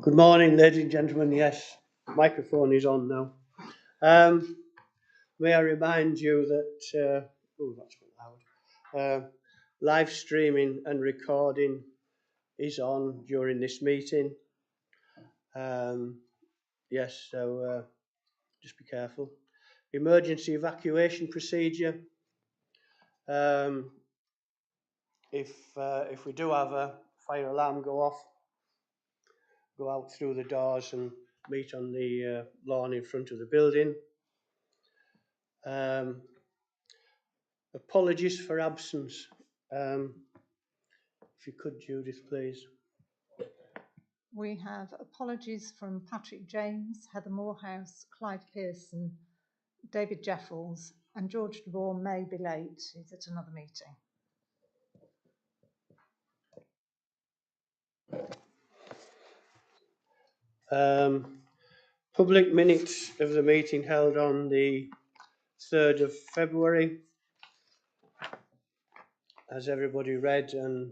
Good morning, ladies and gentlemen. Yes, microphone is on now. May I remind you that that's a bit loud. Live streaming and recording is on during this meeting. Yes, so just be careful. Emergency evacuation procedure. If we do have a fire alarm go off, go out through the doors and meet on the lawn in front of the building. Apologies for absence. If you could, Judith, please. We have apologies from Patrick James, Heather Morehouse, Clive Pearson, David Jeffels, and George DeBoer may be late. He's at another meeting. Public minutes of the meeting held on the 3rd of February. Has everybody read and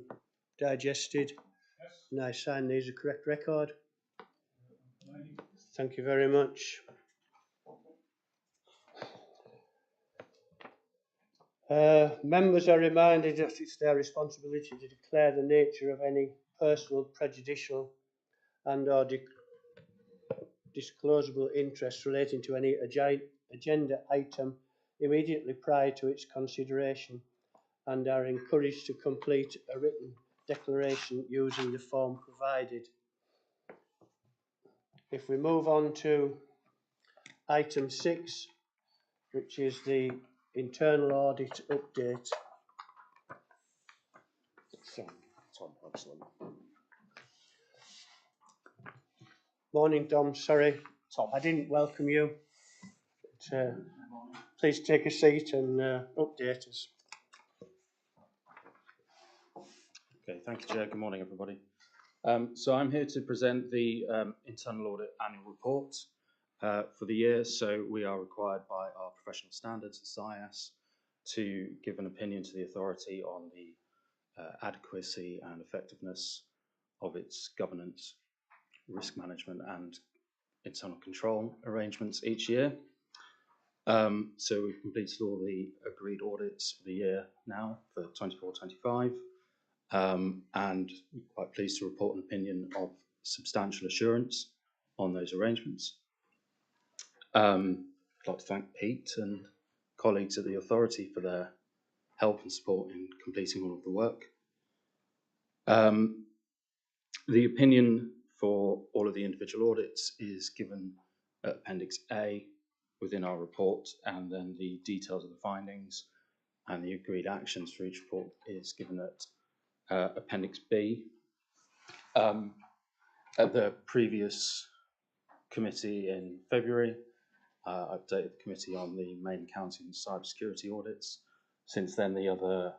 digested? Yes. And I sign these a correct record. Thank you very much. Members are reminded that it's their responsibility to declare the nature of any personal, prejudicial and or disclosable interest relating to any agenda item immediately prior to its consideration, and are encouraged to complete a written declaration using the form provided. If we move on to item 6, which is the internal audit update. Tom, excellent. Morning, Dom. Sorry, Tom. I didn't welcome you. But, please take a seat and update us. Okay, thank you, Chair. Good morning, everybody. So I'm here to present the internal audit annual report for the year. So we are required by our professional standards, the SIAS, to give an opinion to the authority on the adequacy and effectiveness of its governance, risk management and internal control arrangements each year. So we've completed all the agreed audits for the year now for 24-25. And we're quite pleased to report an opinion of substantial assurance on those arrangements. I'd like to thank Pete and colleagues at the authority for their help and support in completing all of the work. The opinion for all of the individual audits is given at Appendix A within our report, and then the details of the findings and the agreed actions for each report is given at Appendix B. At the previous committee in February, I updated the committee on the main accounting and cybersecurity audits. Since then, the other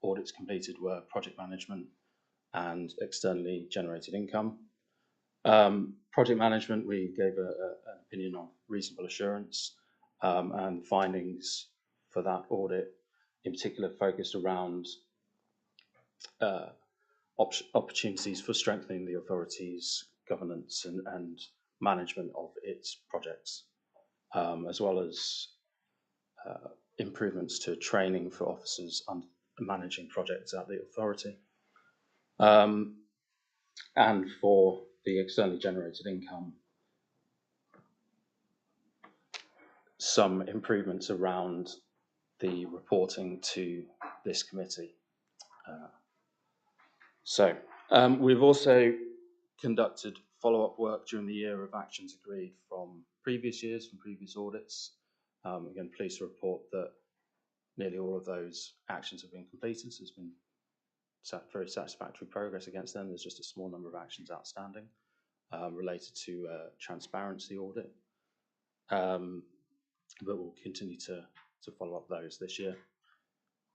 audits completed were project management and externally generated income. Project management, we gave an opinion on reasonable assurance, and findings for that audit in particular focused around opportunities for strengthening the authority's governance and management of its projects, as well as improvements to training for officers managing projects at the authority. And for the externally generated income, some improvements around the reporting to this committee. We've also conducted follow-up work during the year of actions agreed from previous years, from previous audits. Again, pleased to report that nearly all of those actions have been completed, so there's been very satisfactory progress against them. There's just a small number of actions outstanding related to transparency audit, but we'll continue to follow up those this year.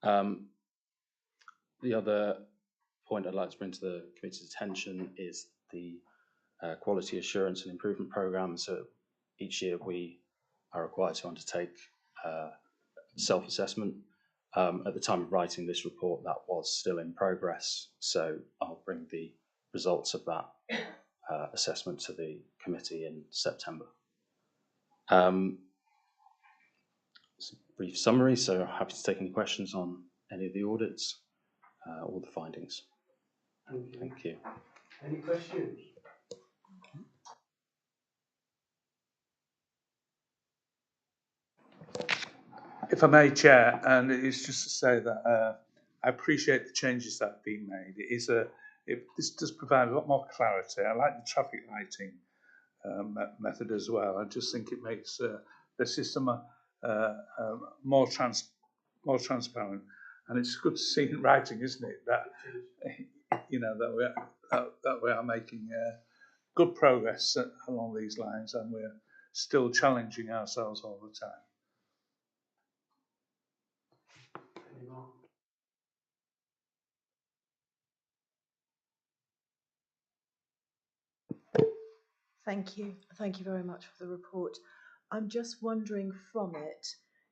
The other point I'd like to bring to the committee's attention is the quality assurance and improvement programme. So each year we are required to undertake self-assessment. At the time of writing this report, that was still in progress, so I'll bring the results of that assessment to the committee in September. It's a brief summary, so happy to take any questions on any of the audits or the findings. Thank you. Any questions? If I may, Chair, and it's just to say that I appreciate the changes that have been made. This does provide a lot more clarity. I like the traffic lighting method as well. I just think it makes the system more transparent, and it's good to see in writing, isn't it? That that we are making good progress along these lines, and we're still challenging ourselves all the time. Thank you. Thank you very much for the report. I'm just wondering from it,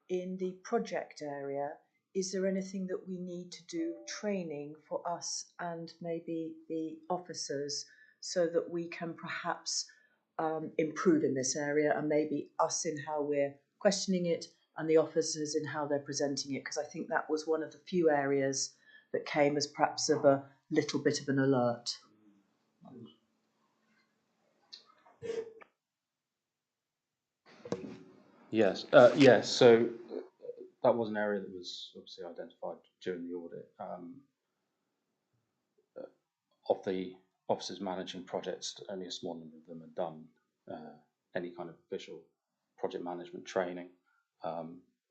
in the project area, is there anything that we need to do training for us and maybe the officers so that we can perhaps improve in this area, and maybe us in how we're questioning it and the officers in how they're presenting it? Because I think that was one of the few areas that came as perhaps of a little bit of an alert. Yes, so that was an area that was obviously identified during the audit. Of the officers managing projects, only a small number of them have done any kind of official project management training.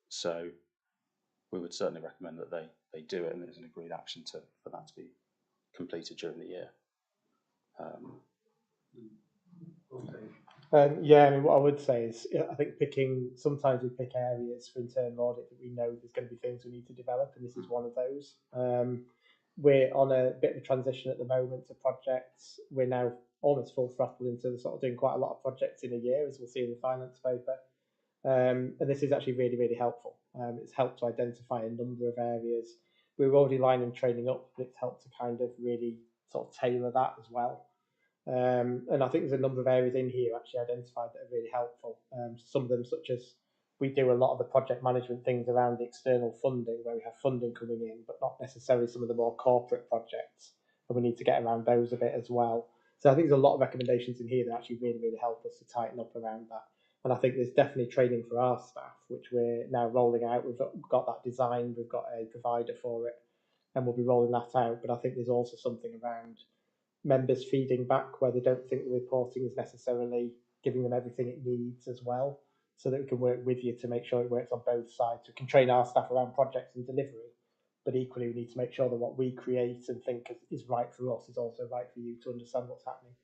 So we would certainly recommend that they do it, and there's an agreed action for that to be completed during the year. Yeah, I mean, what I would say is, I think sometimes we pick areas for internal audit that we know there's going to be things we need to develop, and this is one of those. We're on a bit of a transition at the moment to projects. We're now almost full throttle into sort of doing quite a lot of projects in a year, as we'll see in the finance paper. And this is actually really, really helpful. It's helped to identify a number of areas. We were already lining training up, but it's helped to kind of really sort of tailor that as well. And I think there's a number of areas in here actually identified that are really helpful. Some of them, such as we do a lot of the project management things around the external funding, where we have funding coming in, but not necessarily some of the more corporate projects, and we need to get around those a bit as well. So I think there's a lot of recommendations in here that actually really, really help us to tighten up around that. And I think there's definitely training for our staff, which we're now rolling out. We've got that designed, we've got a provider for it, and we'll be rolling that out. But I think there's also something around members feeding back where they don't think the reporting is necessarily giving them everything it needs as well, so that we can work with you to make sure it works on both sides. We can train our staff around projects and delivery, but equally we need to make sure that what we create and think is right for us is also right for you to understand what's happening.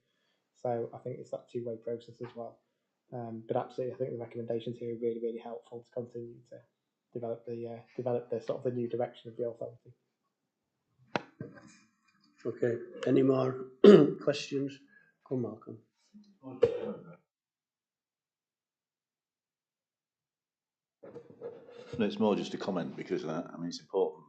So I think it's that two-way process as well. But absolutely, I think the recommendations here are really, really helpful to continue to develop the sort of the new direction of the authority. Okay, any more questions? Come, Malcolm. No, it's more just a comment, because I mean, it's important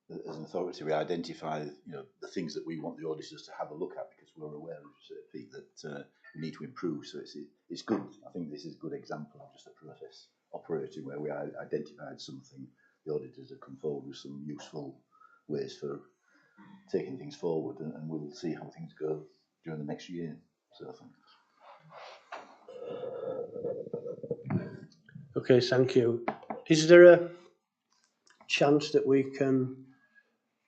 that as an authority we identify, the things that we want the auditors to have a look at, because we're aware of Pete, that we need to improve. So it's good. I think this is a good example of just a process operating where we identified something. The auditors have come forward with some useful ways for taking things forward, and we'll see how things go during the next year. So I think. Okay, thank you. Is there a chance that we can,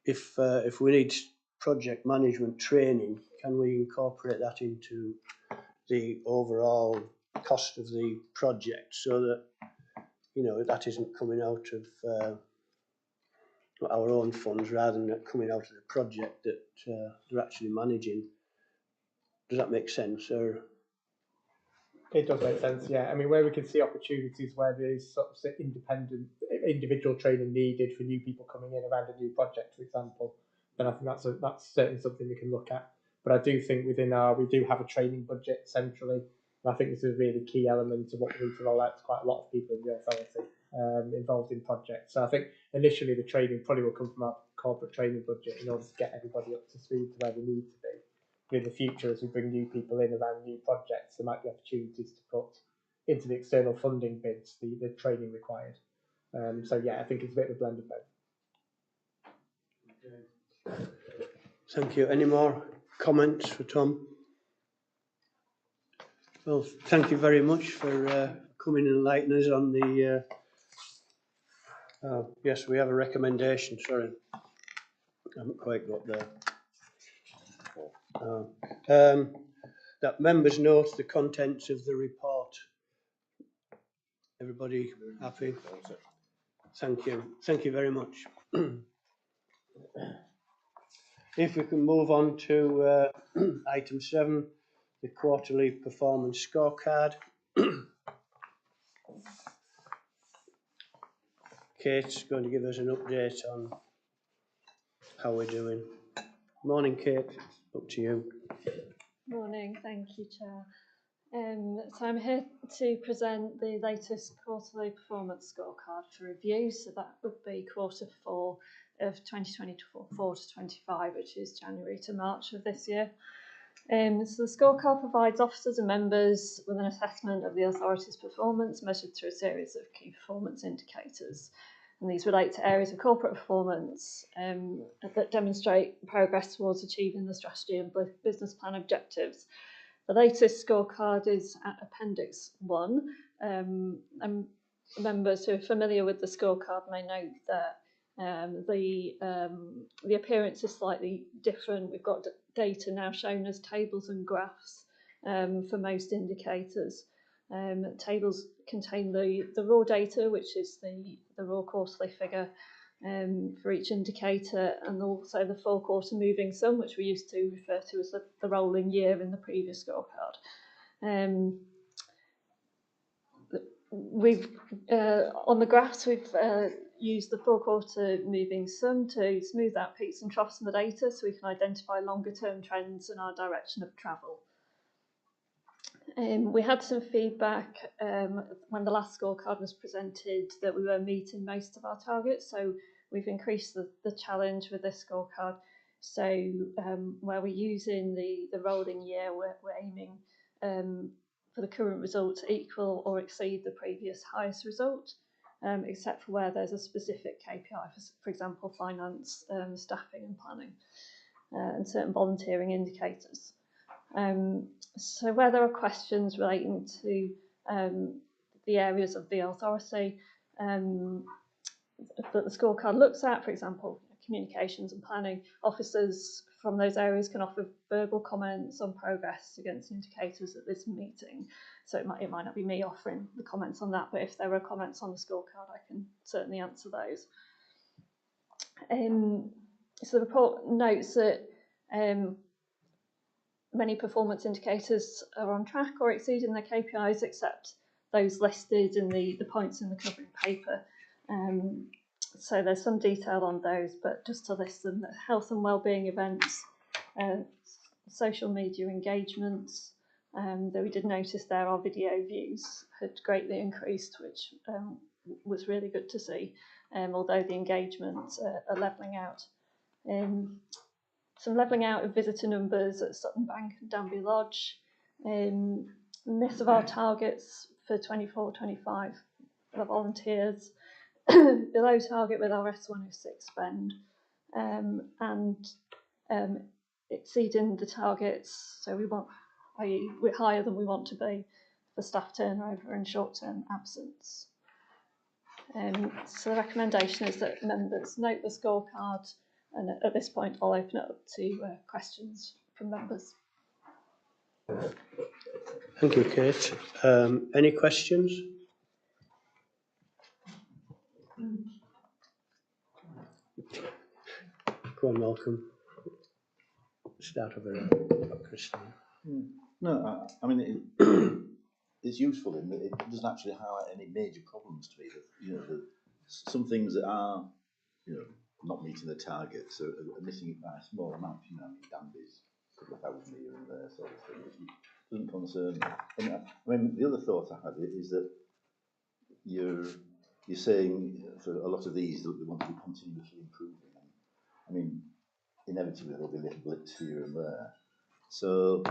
if we need project management training, can we incorporate that into the overall cost of the project, so that that isn't coming out of our own funds rather than coming out of the project that they're actually managing? Does that make sense? Or it does make sense, yeah. I mean, where we can see opportunities where there's sort of individual training needed for new people coming in around a new project, for example, then I think that's certainly something we can look at. But I do think we do have a training budget centrally, and I think this is a really key element of what we need to roll out to quite a lot of people in the authority involved in projects. So I think initially the training probably will come from our corporate training budget in order to get everybody up to speed to where we need to be. in the future, as we bring new people in around new projects, there might be opportunities to put into the external funding bids the training required. So yeah, I think it's a bit of a blend of both. Thank you. Any more comments for Tom? Well, thank you very much for coming and enlightening us on the. Yes, we have a recommendation. Sorry, I haven't quite got there. That members note the contents of the report. Everybody happy? Thank you. Thank you very much. If we can move on to item 7, the quarterly performance scorecard. Kate's going to give us an update on how we're doing. Morning, Kate. Up to you. Morning, thank you, Chair. So I'm here to present the latest quarterly performance scorecard for review. So that would be quarter 4 of 2024 to 25, which is January to March of this year. So the scorecard provides officers and members with an assessment of the authority's performance measured through a series of key performance indicators. And these relate to areas of corporate performance that demonstrate progress towards achieving the strategy and business plan objectives. The latest scorecard is at Appendix 1. And members who are familiar with the scorecard may note that the appearance is slightly different. We've got data now shown as tables and graphs for most indicators. Tables contain the raw data, which is the raw quarterly figure for each indicator, and also the 4-quarter moving sum, which we used to refer to as the rolling year in the previous scorecard. We've on the graphs we've used the 4-quarter moving sum to smooth out peaks and troughs in the data, so we can identify longer term trends and our direction of travel. We had some feedback when the last scorecard was presented that we were meeting most of our targets, so we've increased the challenge with this scorecard. So where we're using the rolling year, we're aiming for the current result to equal or exceed the previous highest result, except for where there's a specific KPI, for example, finance, staffing and planning, and certain volunteering indicators. So where there are questions relating to the areas of the authority that the scorecard looks at, for example, communications and planning, officers from those areas can offer verbal comments on progress against indicators at this meeting. So it might not be me offering the comments on that, but if there are comments on the scorecard, I can certainly answer those. So the report notes that many performance indicators are on track or exceeding their KPIs, except those listed in the points in the covering paper. So there's some detail on those, but just to list them: health and wellbeing events, social media engagements. Though we did notice there our video views had greatly increased, which was really good to see, although the engagements are levelling out. Some levelling out of visitor numbers at Sutton Bank and Danby Lodge. Miss of our targets for 24-25 for volunteers. Below target with our S106 spend, and exceeding the targets. So we're higher than we want to be for staff turnover and short-term absence. So the recommendation is that members note the scorecard, and at this point I'll open it up to questions from members. Thank you, Kate. Any questions? Go on, Malcolm. Start over there, Christine. No, I mean, it's useful in that it doesn't actually highlight any major problems to me. That, some things that are, not meeting the target, so are missing it by a small amount. Danby's a couple of thousand here and there, sort of thing, which doesn't concern me. And I mean, the other thought I had is that you're saying for a lot of these that they want to be continuously improving. I mean, inevitably there'll be little blips here and there. So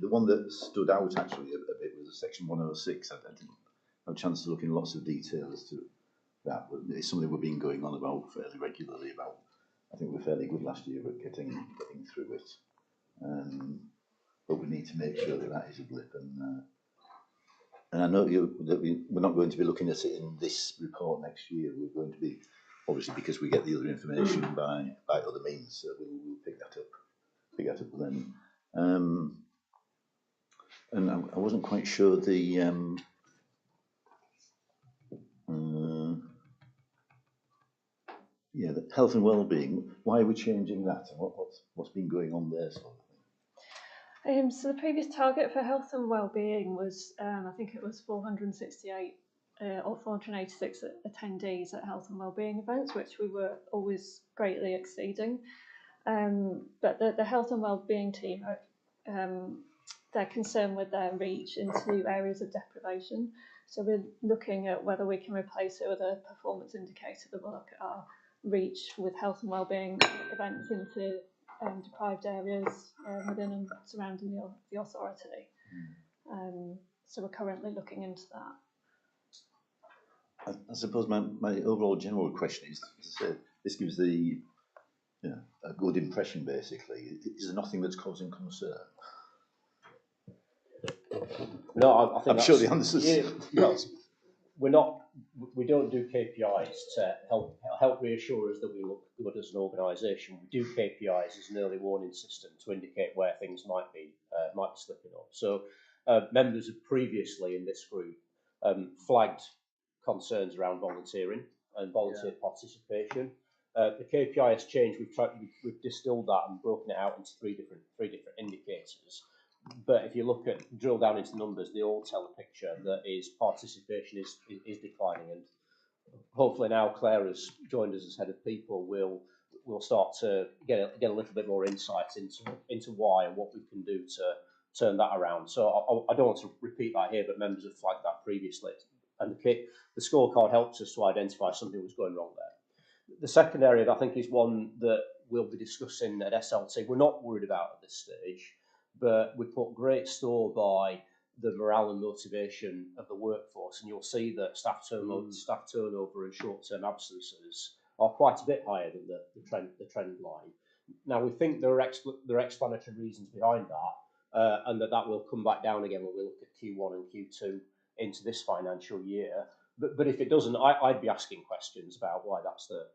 the one that stood out actually a bit was section 106. I didn't have a chance to look in lots of detail as to that, but it's something we've been going on about fairly regularly about. I think we were fairly good last year at getting through it, but we need to make sure that that is a blip. And I know that we're not going to be looking at it in this report next year. We're going to be, obviously, because we get the other information by other means, so we'll pick that up then. And I wasn't quite sure the the health and well-being. Why are we changing that? And what's been going on there? Sort of thing? So the previous target for health and well-being was, I think it was 468 or 486 attendees at health and well-being events, which we were always greatly exceeding. But the health and well-being team, they're concerned with their reach into areas of deprivation. So we're looking at whether we can replace it with a performance indicator that will look at our reach with health and wellbeing events into deprived areas within and surrounding the authority. So we're currently looking into that. I suppose my overall general question is, this gives a good impression basically. Is there nothing that's causing concern? No, I think I'm sure the answer is well, we don't do KPIs to help reassure us that we look good as an organisation. We do KPIs as an early warning system to indicate where things might be slipping up. So members have previously in this group flagged concerns around volunteering and volunteer participation. The KPI has changed. We've distilled that and broken it out into three different indicators. But if you drill down into the numbers, they all tell a picture that participation is declining. And hopefully now Claire has joined us as head of people, we'll start to get a little bit more insight into why and what we can do to turn that around. So I don't want to repeat that here, but members have flagged that previously. And the scorecard helps us to identify something was going wrong there. The second area that I think is one that we'll be discussing at SLT, we're not worried about at this stage, but we put great store by the morale and motivation of the workforce, and you'll see that staff turnover and short-term absences are quite a bit higher than the trend line. Now, we think there are explanatory reasons behind that, and that will come back down again when we look at Q1 and Q2 into this financial year. But if it doesn't, I'd be asking questions about why that's the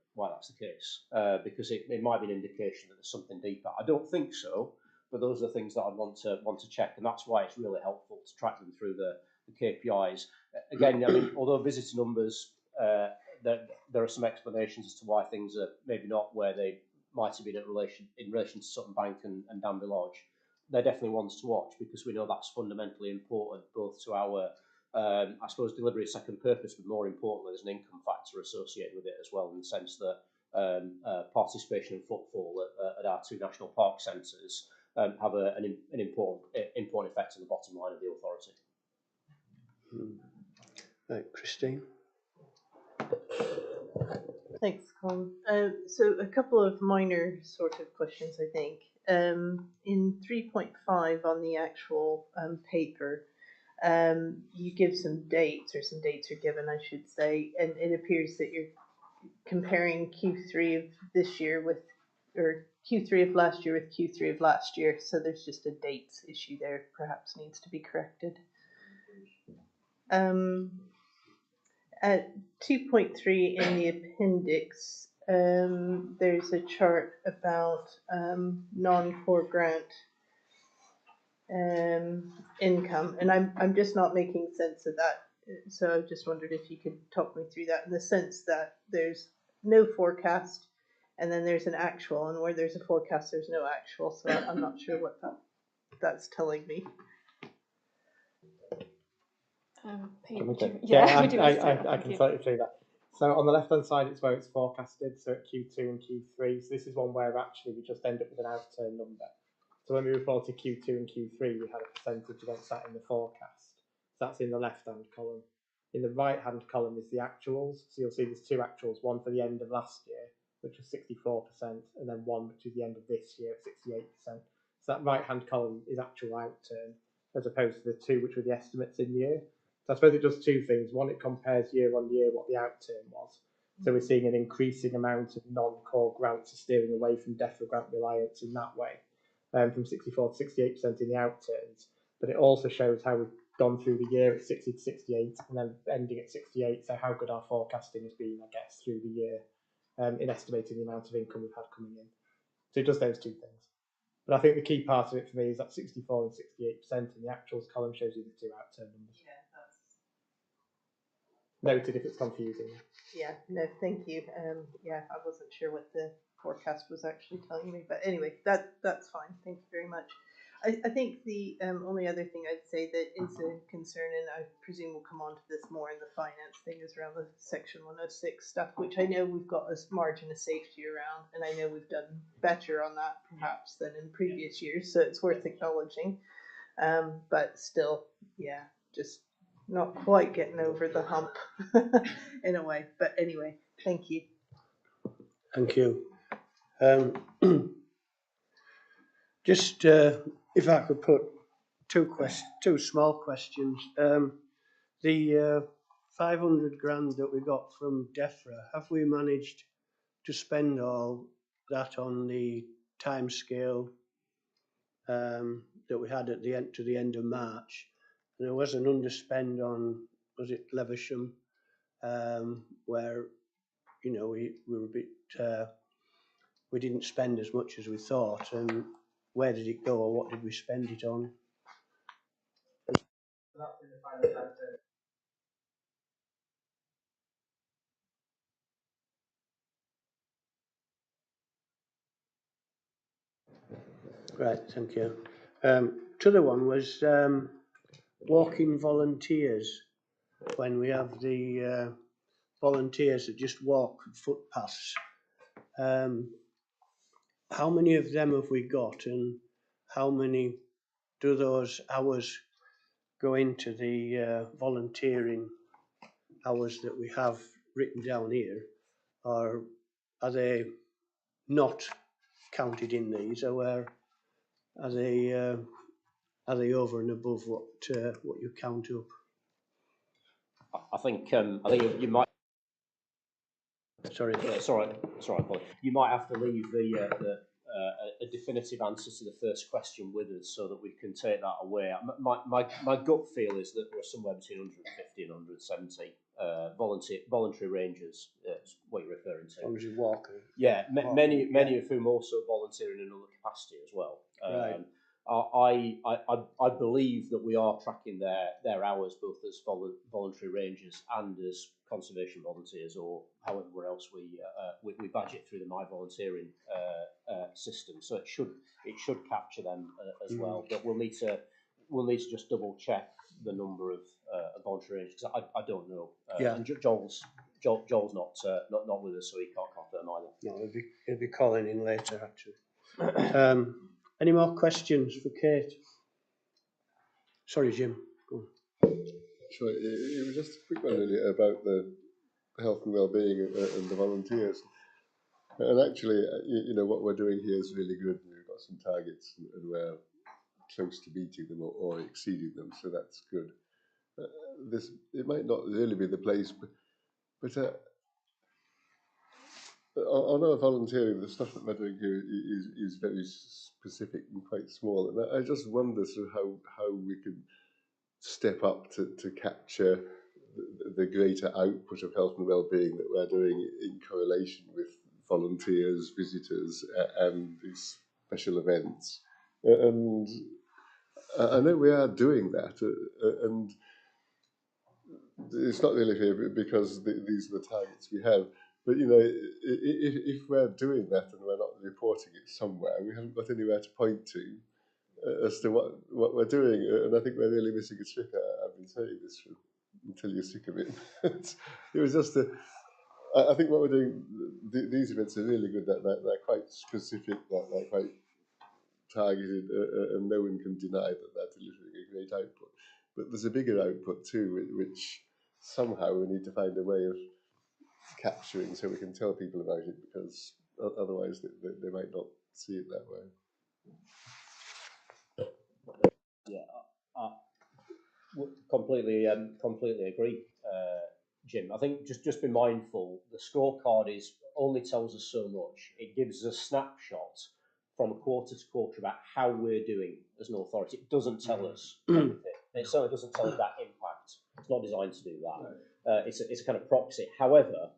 case, because it might be an indication that there's something deeper. I don't think so. But those are the things that I'd want to check, and that's why it's really helpful to track them through the KPIs. Again, I mean, although visitor numbers, there are some explanations as to why things are maybe not where they might have been in relation to Sutton Bank and Danby Lodge. They're definitely ones to watch because we know that's fundamentally important both to our, I suppose, delivery of second purpose, but more importantly, there's an income factor associated with it as well, in the sense that participation and footfall at our two national park centres have an important effect on the bottom line of the authority. Right, Christine. Thanks, Colin. So a couple of minor sort of questions, I think. In 3.5 on the actual paper, you give some dates, or some dates are given, I should say, and it appears that you're comparing Q3 of this year with, or Q3 of last year with Q3 of last year, so there's just a dates issue there, perhaps needs to be corrected. At 2.3 in the appendix, there's a chart about non-core grant income, and I'm just not making sense of that. So I just wondered if you could talk me through that, in the sense that there's no forecast, and then there's an actual, and where there's a forecast, there's no actual. So I'm not sure what that's telling me. Pete, I can talk you through that. So on the left-hand side, it's where it's forecasted, so at Q2 and Q3. So this is one where actually we just end up with an outturn number. So when we reported Q2 and Q3, we had a percentage against that in the forecast. So that's in the left-hand column. In the right-hand column is the actuals. So you'll see there's two actuals, one for the end of last year, which was 64%, and then one which is the end of this year at 68%. So that right-hand column is actual outturn, as opposed to the two which were the estimates in year. So I suppose it does two things. One, it compares year on year what the outturn was. So we're seeing an increasing amount of non-core grants are steering away from DEFRA grant reliance in that way, from 64 to 68% in the outturns. But it also shows how we've gone through the year at 60 to 68 and then ending at 68. So how good our forecasting has been, I guess, through the year in estimating the amount of income we've had coming in. So it does those two things. But I think the key part of it for me is that 64 and 68% in the actuals column shows you the two outturn numbers. Yeah, that's... Noted if it's confusing. Yeah, no, thank you. Yeah, I wasn't sure what the forecast was actually telling me, but anyway, that's fine. Thank you very much. I think the only other thing I'd say that is a concern, and I presume we'll come on to this more in the finance thing, is around the Section 106 stuff, which I know we've got a margin of safety around, and I know we've done better on that perhaps than in previous years, so it's worth acknowledging. But still, yeah, just not quite getting over the hump in a way. But anyway, thank you. Thank you. Just if I could put two small questions. The 500 grand that we got from DEFRA, have we managed to spend all that on the timescale that we had at the end to the end of March? There was an underspend on, was it Levisham, where we were a bit we didn't spend as much as we thought, and where did it go, or what did we spend it on? Right, thank you. T'other one was walking volunteers. When we have the volunteers that just walk footpaths, how many of them have we got, and how many do those hours go into the volunteering hours that we have written down here, or are they not counted in these, or are they over and above what you count up? I think you might. Sorry. It's all right, Paul. You might have to leave a definitive answer to the first question with us, so that we can take that away. My gut feel is that we're somewhere between 150 and 170 voluntary rangers. Is what you're referring to. Voluntary walking. Yeah, many of whom also volunteer in another capacity as well. Right. I believe that we are tracking their hours both as voluntary rangers and as conservation volunteers, or however else we badge it through the My Volunteering system. So it should capture them as well. But we'll need to just double check the number of voluntary rangers, because I don't know. And Joel's not with us, so he can't confirm either. No, he'll be calling in later actually. Any more questions for Kate? Sorry, Jim. Go on. Sure. It was just a quick one really about the health and well-being and the volunteers. And actually, what we're doing here is really good. We've got some targets and we're close to meeting them or exceeding them, so that's good. It might not really be the place, but on our volunteering, the stuff that we're doing here is very specific and quite small. And I just wonder sort of how we can step up to capture the greater output of health and well-being that we're doing in correlation with volunteers, visitors, and these special events. And I know we are doing that, and it's not really fair because these are the targets we have. But if we're doing that and we're not reporting it somewhere, we haven't got anywhere to point to as to what we're doing. And I think we're really missing a trick. I've been saying this until you're sick of it. It was just I think what we're doing, these events are really good. That they're quite specific, that they're quite targeted, and no one can deny that they're delivering a great output. But there's a bigger output too, which somehow we need to find a way of capturing so we can tell people about it, because otherwise they might not see it that way. Yeah, I completely agree, Jim. I think just be mindful. The scorecard only tells us so much. It gives us a snapshot from quarter to quarter about how we're doing as an authority. It doesn't tell us everything. It certainly doesn't tell us that impact. It's not designed to do that. It's a kind of proxy. However,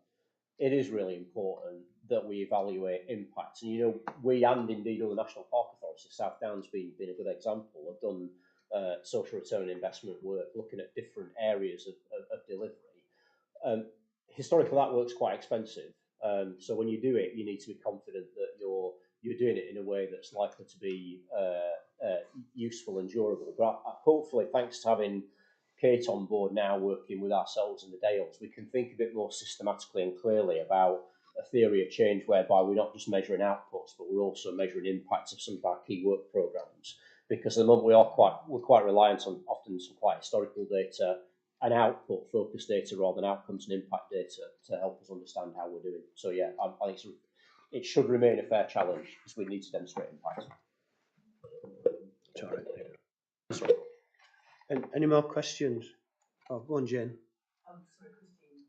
it is really important that we evaluate impacts. And, you know, we and indeed other national park authorities, South Downs being a good example, have done social return on investment work looking at different areas of delivery. Historically, that work's quite expensive. So when you do it, you need to be confident that you're doing it in a way that's likely to be useful and durable. But hopefully, thanks to having Kate on board now working with ourselves and the Dales, we can think a bit more systematically and clearly about a theory of change whereby we're not just measuring outputs, but we're also measuring impacts of some of our key work programmes. Because at the moment we're quite reliant on often some quite historical data and output focused data rather than outcomes and impact data to help us understand how we're doing. So yeah, I think it should remain a fair challenge because we need to demonstrate impact. Sorry. Any more questions? Oh, go on, Jane. Sorry, Christine.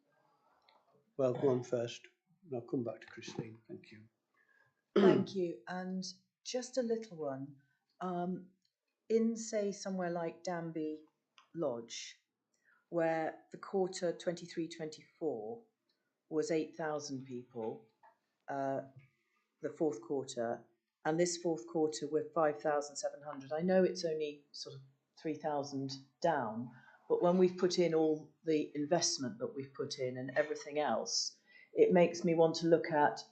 Well, go on first. I'll come back to Christine. Thank you. Thank you. And just a little one. In, say, somewhere like Danby Lodge, where the quarter 23-24 was 8,000 people, the fourth quarter, and this fourth quarter we're 5,700. I know it's only sort of 3,000 down, but when we've put in all the investment that we've put in and everything else, it makes me want to look at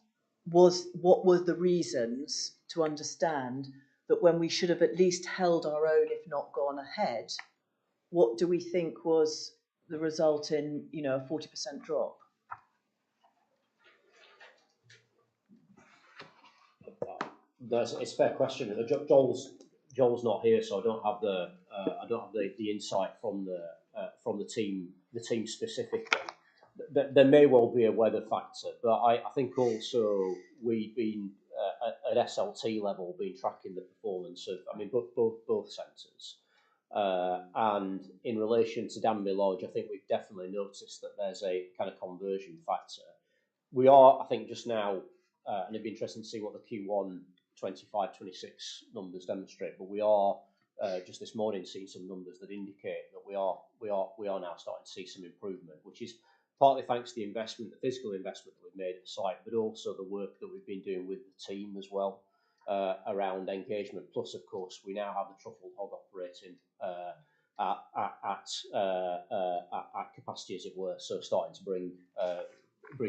what were the reasons to understand that when we should have at least held our own, if not gone ahead, what do we think was the result in, you know, a 40% drop? It's a fair question. Joel's not here, so I don't have the insight from the team specifically. There may well be a weather factor, but I think also we've been at SLT level been tracking the performance of, I mean, both centres. And in relation to Danby Lodge, I think we've definitely noticed that there's a kind of conversion factor. We are, I think, just now, and it'd be interesting to see what the Q1 25-26 numbers demonstrate, but we are just this morning seeing some numbers that indicate that we are now starting to see some improvement, which is partly thanks to the investment, the physical investment that we've made at the site, but also the work that we've been doing with the team as well around engagement. Plus, of course, we now have the truffled hog operating at capacity, as it were, so starting to bring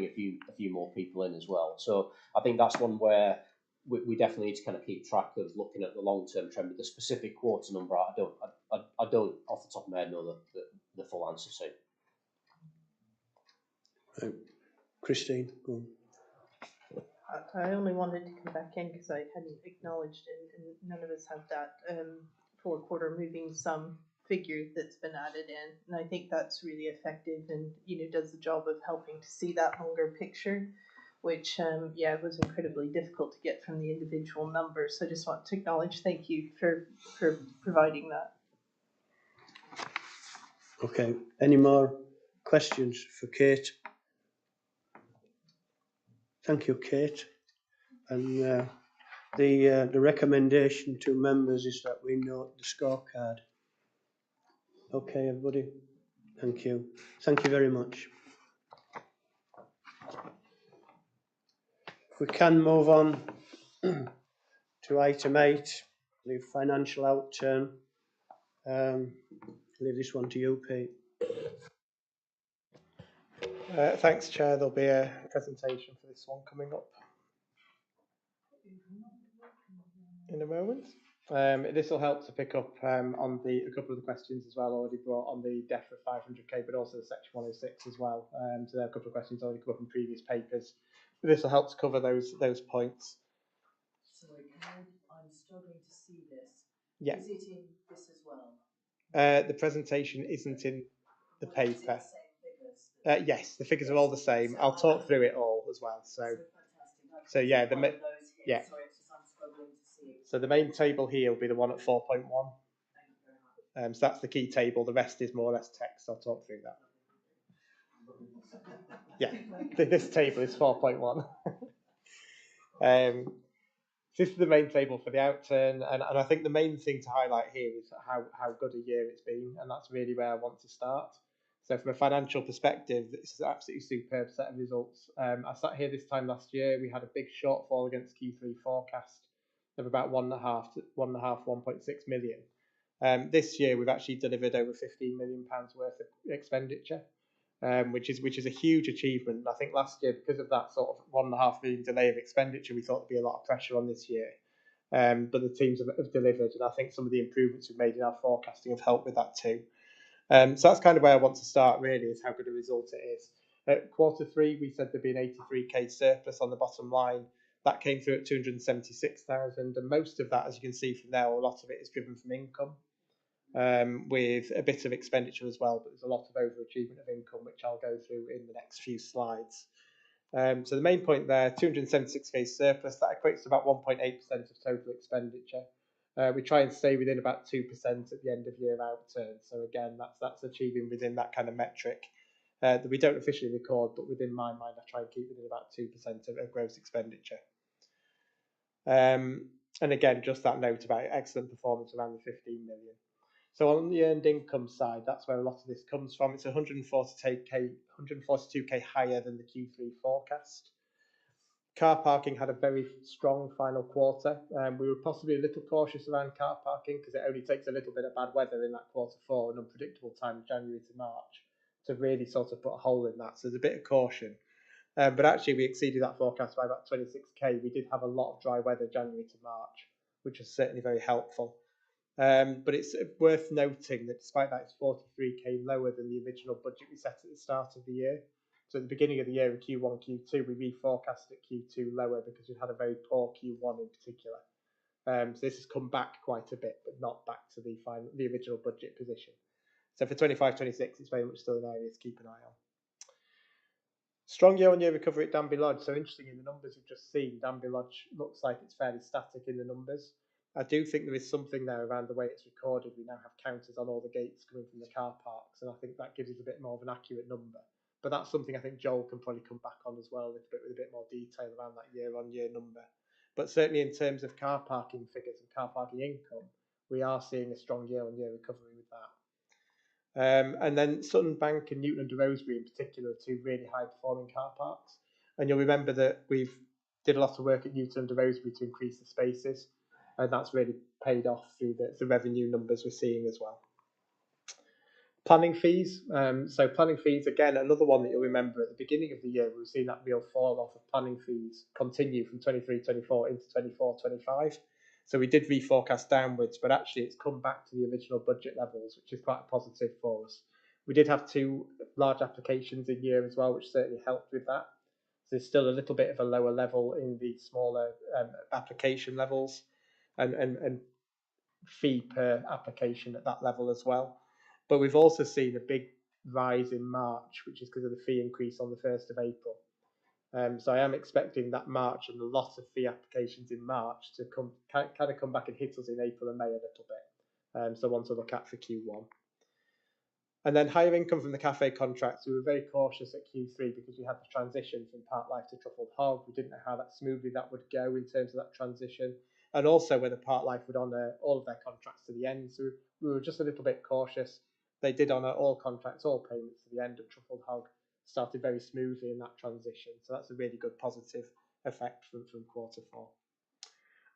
a few more people in as well. So I think that's one where we definitely need to kind of keep track of looking at the long-term trend. But the specific quarter number, I don't off the top of my head know the full answer to. Christine, go on. I only wanted to come back in because I hadn't acknowledged, and none of us have that fourth quarter moving sum figure that's been added in, and I think that's really effective and, you know, does the job of helping to see that longer picture, which was incredibly difficult to get from the individual numbers. So I just want to acknowledge, thank you for providing that. Okay, any more questions for Kate? Thank you, Kate. And the recommendation to members is that we note the scorecard. Okay, everybody. Thank you. Thank you very much. If we can move on to item 8, the financial outturn. Leave this one to you, Pete. Thanks, Chair. There'll be a presentation for this one coming up in a moment. This will help to pick up on a couple of the questions as well already brought on the DEFRA 500k, but also the Section 106 as well. So there are a couple of questions already come up in previous papers. But this will help to cover those points. Sorry, I'm struggling to see this. Yeah. Is it in this as well? The presentation isn't in the paper. Yes, the figures are all the same. I'll talk through it all as well. So yeah, yeah. So the main table here will be the one at 4.1. So that's the key table. The rest is more or less text. I'll talk through that. Yeah, this table is 4.1. This is the main table for the outturn, and I think the main thing to highlight here is how good a year it's been, and that's really where I want to start. So from a financial perspective, this is an absolutely superb set of results. I sat here this time last year, we had a big shortfall against Q3 forecast of about 1.6 million. This year we've actually delivered over £15 million worth of expenditure, which is a huge achievement. I think last year, because of that sort of 1.5 million delay of expenditure, we thought there'd be a lot of pressure on this year. But the teams have delivered, and I think some of the improvements we've made in our forecasting have helped with that too. So that's kind of where I want to start, really, is how good a result it is. At Q3, we said there'd be an 83k surplus on the bottom line. That came through at 276,000, and most of that, as you can see from there, a lot of it is driven from income, with a bit of expenditure as well, but there's a lot of overachievement of income, which I'll go through in the next few slides. So the main point there, 276k surplus, that equates to about 1.8% of total expenditure. We try and stay within about 2% at the end of year outturn. So again, that's achieving within that kind of metric that we don't officially record, but within my mind, I try and keep within about 2% of gross expenditure. And again, just that note about excellent performance around the 15 million. So on the earned income side, that's where a lot of this comes from. It's 142k higher than the Q3 forecast. Car parking had a very strong final quarter. We were possibly a little cautious around car parking because it only takes a little bit of bad weather in that Q4, an unpredictable time, January to March, to really sort of put a hole in that. So there's a bit of caution. But actually, we exceeded that forecast by about 26k. We did have a lot of dry weather January to March, which was certainly very helpful. But it's worth noting that despite that, it's 43k lower than the original budget we set at the start of the year. So at the beginning of the year in Q1, Q2, we reforecasted Q2 lower because we've had a very poor Q1 in particular. So this has come back quite a bit, but not back to the original budget position. So for 25-26, it's very much still an area to keep an eye on. Strong year-on-year recovery at Danby Lodge. So interesting, in the numbers we've just seen, Danby Lodge looks like it's fairly static in the numbers. I do think there is something there around the way it's recorded. We now have counters on all the gates coming from the car parks, and I think that gives us a bit more of an accurate number. But that's something I think Joel can probably come back on as well, a little bit with a bit more detail around that year-on-year number. But certainly in terms of car parking figures and car parking income, we are seeing a strong year-on-year recovery with that. And then Sutton Bank and Newton under Rosebery in particular are two really high-performing car parks. And you'll remember that we've did a lot of work at Newton under Rosebery to increase the spaces, and that's really paid off through the revenue numbers we're seeing as well. Planning fees. So planning fees, again, another one that you'll remember at the beginning of the year, we've seen that real fall off of planning fees continue from 23-24 into 24-25. So we did reforecast downwards, but actually it's come back to the original budget levels, which is quite a positive for us. We did have 2 large applications in year as well, which certainly helped with that. So there's still a little bit of a lower level in the smaller application levels and fee per application at that level as well. But we've also seen a big rise in March, which is because of the fee increase on the 1st of April. So I am expecting that March and a lot of fee applications in March to come back and hit us in April and May a little bit. So one to look at for Q1. And then higher income from the cafe contracts. We were very cautious at Q3 because we had the transition from Parklife to Truffled Hog. We didn't know how smoothly that would go in terms of that transition. And also whether Parklife would honour all of their contracts to the end. So we were just a little bit cautious. They did honour all contracts, all payments to the end, and Truffled Hog started very smoothly in that transition. So that's a really good positive effect from Q4.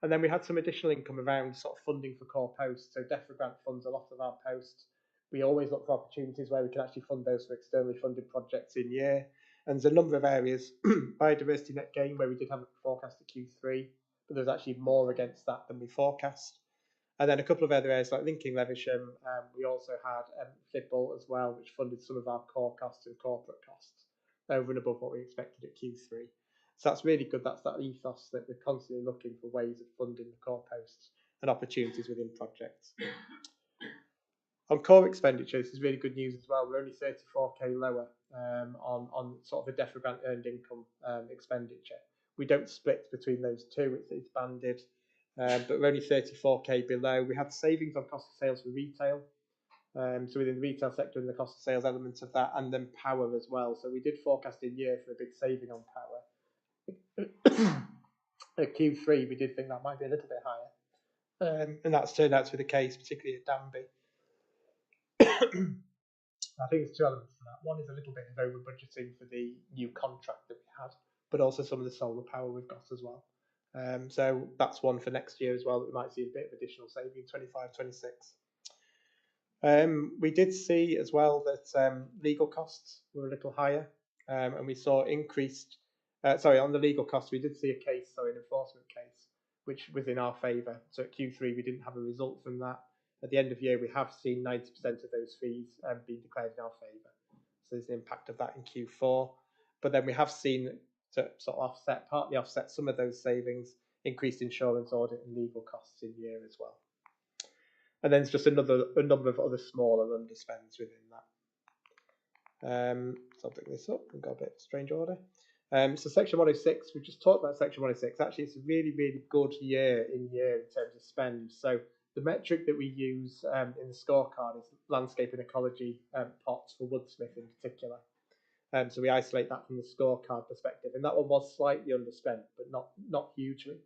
And then we had some additional income around sort of funding for core posts. So DEFRA grant funds a lot of our posts. We always look for opportunities where we can actually fund those for externally funded projects in year. And there's a number of areas, biodiversity net gain, where we did have a forecast at Q3, but there's actually more against that than we forecast. And then a couple of other areas like Linking Levisham, we also had FIPL as well, which funded some of our core costs and corporate costs over and above what we expected at Q3. So that's really good. That's that ethos that we're constantly looking for ways of funding the core posts and opportunities within projects. On core expenditure, this is really good news as well. We're only 34k lower on sort of a DEFRA grant earned income expenditure. We don't split between those two, it's banded, but we're only 34k below. We had savings on cost of sales for retail, So within the retail sector and the cost of sales elements of that, and then power as well. So we did forecast in year for a big saving on power. At Q3, we did think that might be a little bit higher, and that's turned out to be the case, particularly at Danby. I think there's two elements to that. One is a little bit of over budgeting for the new contract that we had, but also some of the solar power we've got as well. So that's one for next year as well, that we might see a bit of additional saving in 25-26. We did see as well that legal costs were a little higher, and we saw increased, on the legal costs, we did see a case, an enforcement case, which was in our favour. So at Q3, we didn't have a result from that. At the end of the year, we have seen 90% of those fees being declared in our favour. So there's an impact of that in Q4. But then we have seen, to sort of partly offset some of those savings, increased insurance, audit and legal costs in year as well. And then it's just a number of other smaller underspends within that. So I'll bring this up. We've got a bit of strange order. So section 106, we just talked about section 106. Actually, it's a really, really good year in terms of spend. So the metric that we use in the scorecard is landscape and ecology pots for Woodsmith in particular. So we isolate that from the scorecard perspective, and that one was slightly underspent, but not hugely.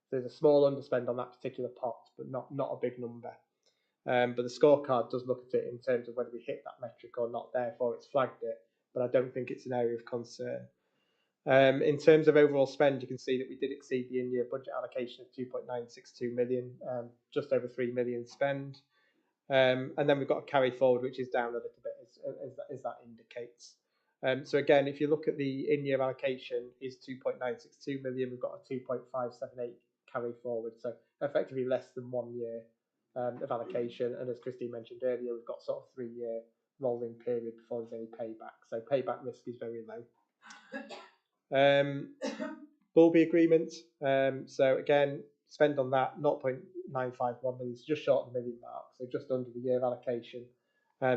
So there's a small underspend on that particular pot, but not a big number. But the scorecard does look at it in terms of whether we hit that metric or not. Therefore, it's flagged it, but I don't think it's an area of concern. In terms of overall spend, you can see that we did exceed the in-year budget allocation of 2.962 million, just over 3 million spend. And then we've got a carry forward, which is down a little bit, as that indicates. So again, if you look at the in-year allocation is 2.962 million, we've got a 2.578 carry forward, so effectively less than 1 year of allocation. And as Christine mentioned earlier, we've got sort of 3-year rolling period before there's any payback. So payback risk is very low. Bulby agreement. So again, spend on that 0.951 million, just short of the million mark, so just under the year allocation.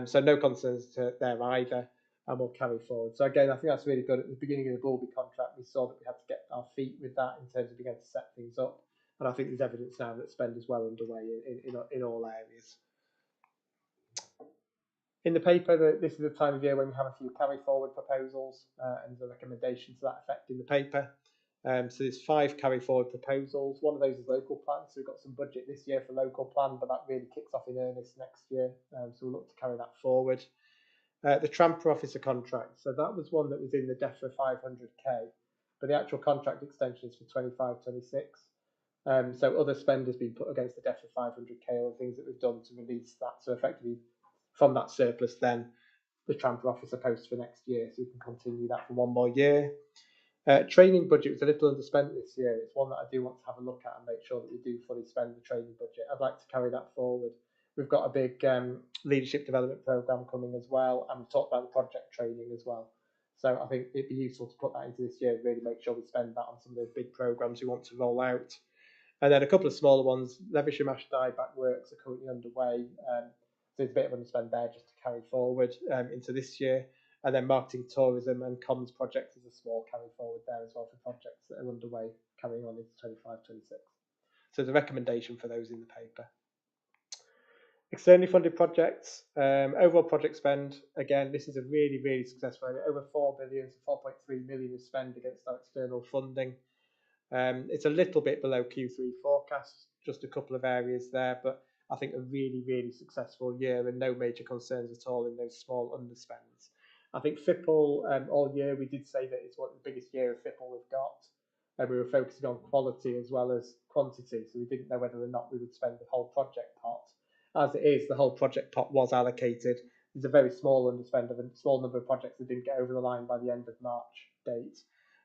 So no concerns there either, and we'll carry forward. So again, I think that's really good. At the beginning of the Bulby contract, we saw that we had to get our feet with that in terms of being able to set things up. And I think there's evidence now that spend is well underway in all areas. In the paper, this is the time of year when we have a few carry forward proposals and the recommendation to that effect in the paper. So there's 5 carry forward proposals. One of those is local plan. So we've got some budget this year for local plan, but that really kicks off in earnest next year. So we'll look to carry that forward. The Tramper officer contract. So that was one that was in the DEFRA 500k, but the actual contract extension is for 25-26. So other spend has been put against the DEFRA 500k or things that we've done to release that. So effectively, from that surplus, then the Tramper officer post for next year, so we can continue that for 1 more year. Training budget was a little underspent this year. It's one that I do want to have a look at and make sure that we do fully spend the training budget. I'd like to carry that forward. We've got a big leadership development programme coming as well, and we've talked about the project training as well. So I think it'd be useful to put that into this year, really make sure we spend that on some of those big programmes we want to roll out. And then a couple of smaller ones. Levisham Ash dieback works are currently underway. So there's a bit of underspend there just to carry forward into this year. And then marketing, tourism and comms projects is a small carry forward there as well for projects that are underway carrying on into 25-26. So there's a recommendation for those in the paper. Externally funded projects, overall project spend, again, this is a really, really successful area. Over 4 billion, so 4.3 million is spent against our external funding. It's a little bit below Q3 forecasts, just a couple of areas there, but I think a really, really successful year and no major concerns at all in those small underspends. I think FIPL, all year, we did say that it's one of the biggest year of FIPL we've got. And we were focusing on quality as well as quantity, so we didn't know whether or not we would spend the whole project pot. As it is, the whole project pot was allocated. There's a very small underspend of a small number of projects that didn't get over the line by the end of March date,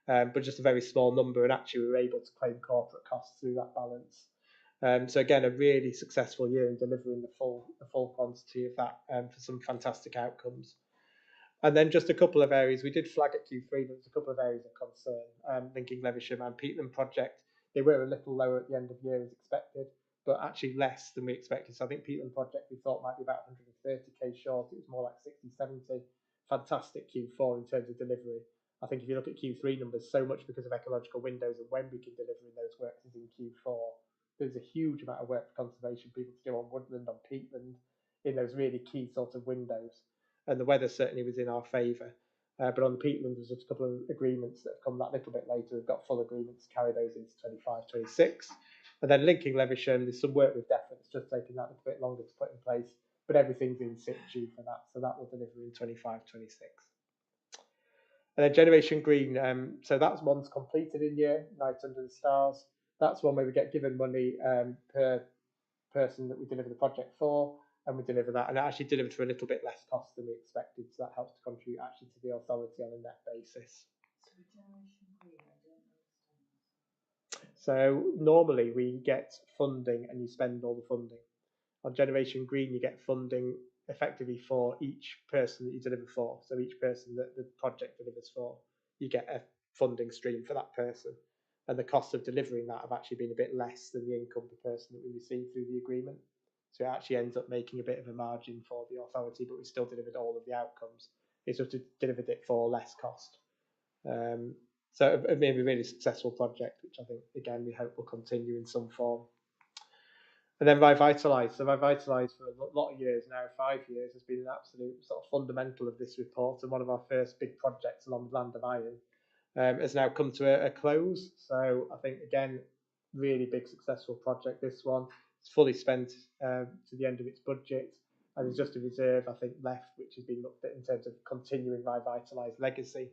but just a very small number, and actually we were able to claim corporate costs through that balance. So again, a really successful year in delivering the full quantity of that for some fantastic outcomes. And then just a couple of areas, we did flag at Q3, there was a couple of areas of concern, linking Levisham and Peatland project. They were a little lower at the end of the year as expected, but actually less than we expected. So I think Peatland project we thought might be about 130k short. It was more like 60, 70. Fantastic Q4 in terms of delivery. I think if you look at Q3 numbers, so much because of ecological windows and when we can deliver in those works is in Q4. There's a huge amount of work for conservation people to do on woodland, on peatland, in those really key sort of windows. And the weather certainly was in our favour. But on the peatland, there's just a couple of agreements that have come that little bit later. We've got full agreements to carry those into 25, 26. And then linking Levisham, there's some work with DEFRA. It's just taken that a little bit longer to put in place, but everything's in situ for that. So that will deliver in 25, 26. And then Generation Green, so that's one's completed in year, Night Under the Stars. That's one where we get given money per person that we deliver the project for, and we deliver that, and it actually delivered for a little bit less cost than we expected, so that helps to contribute actually to the authority on a net basis. So normally we get funding and you spend all the funding. On Generation Green, you get funding effectively for each person that you deliver for. So each person that the project delivers for, you get a funding stream for that person. And the cost of delivering that have actually been a bit less than the income per person that we receive through the agreement. So it actually ends up making a bit of a margin for the authority, but we still delivered all of the outcomes. It's just delivered it for less cost. So it may be a really successful project, which I think, again, we hope will continue in some form. And then Revitalise. So Revitalise for a lot of years now, 5 years, has been an absolute sort of fundamental of this report, and one of our first big projects along the Land of Iron has now come to a close. So I think, again, really big successful project, this one. It's fully spent to the end of its budget, and there's just a reserve, I think, left, which has been looked at in terms of continuing Revitalise legacy.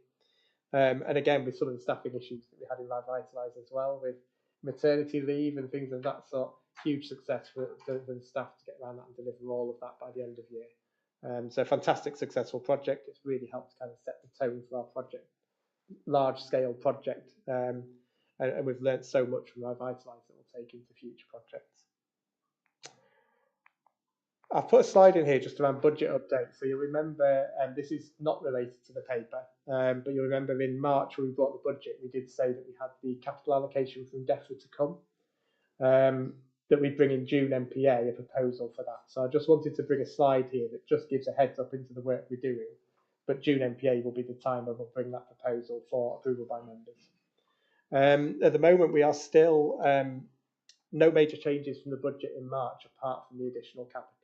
And again, with some of the staffing issues that we had in Revitalise as well, with maternity leave and things of that sort, huge success for the staff to get around that and deliver all of that by the end of year. So fantastic, successful project. It's really helped kind of set the tone for our project, large scale project. And we've learnt so much from Revitalise that we'll take into future projects. I've put a slide in here just around budget updates. So you'll remember, and this is not related to the paper, but you'll remember in March when we brought the budget, we did say that we had the capital allocation from DEFRA to come, that we bring in June NPA, a proposal for that. So I just wanted to bring a slide here that just gives a heads up into the work we're doing, but June NPA will be the time when we'll bring that proposal for approval by members. At the moment, we are still no major changes from the budget in March apart from the additional capital.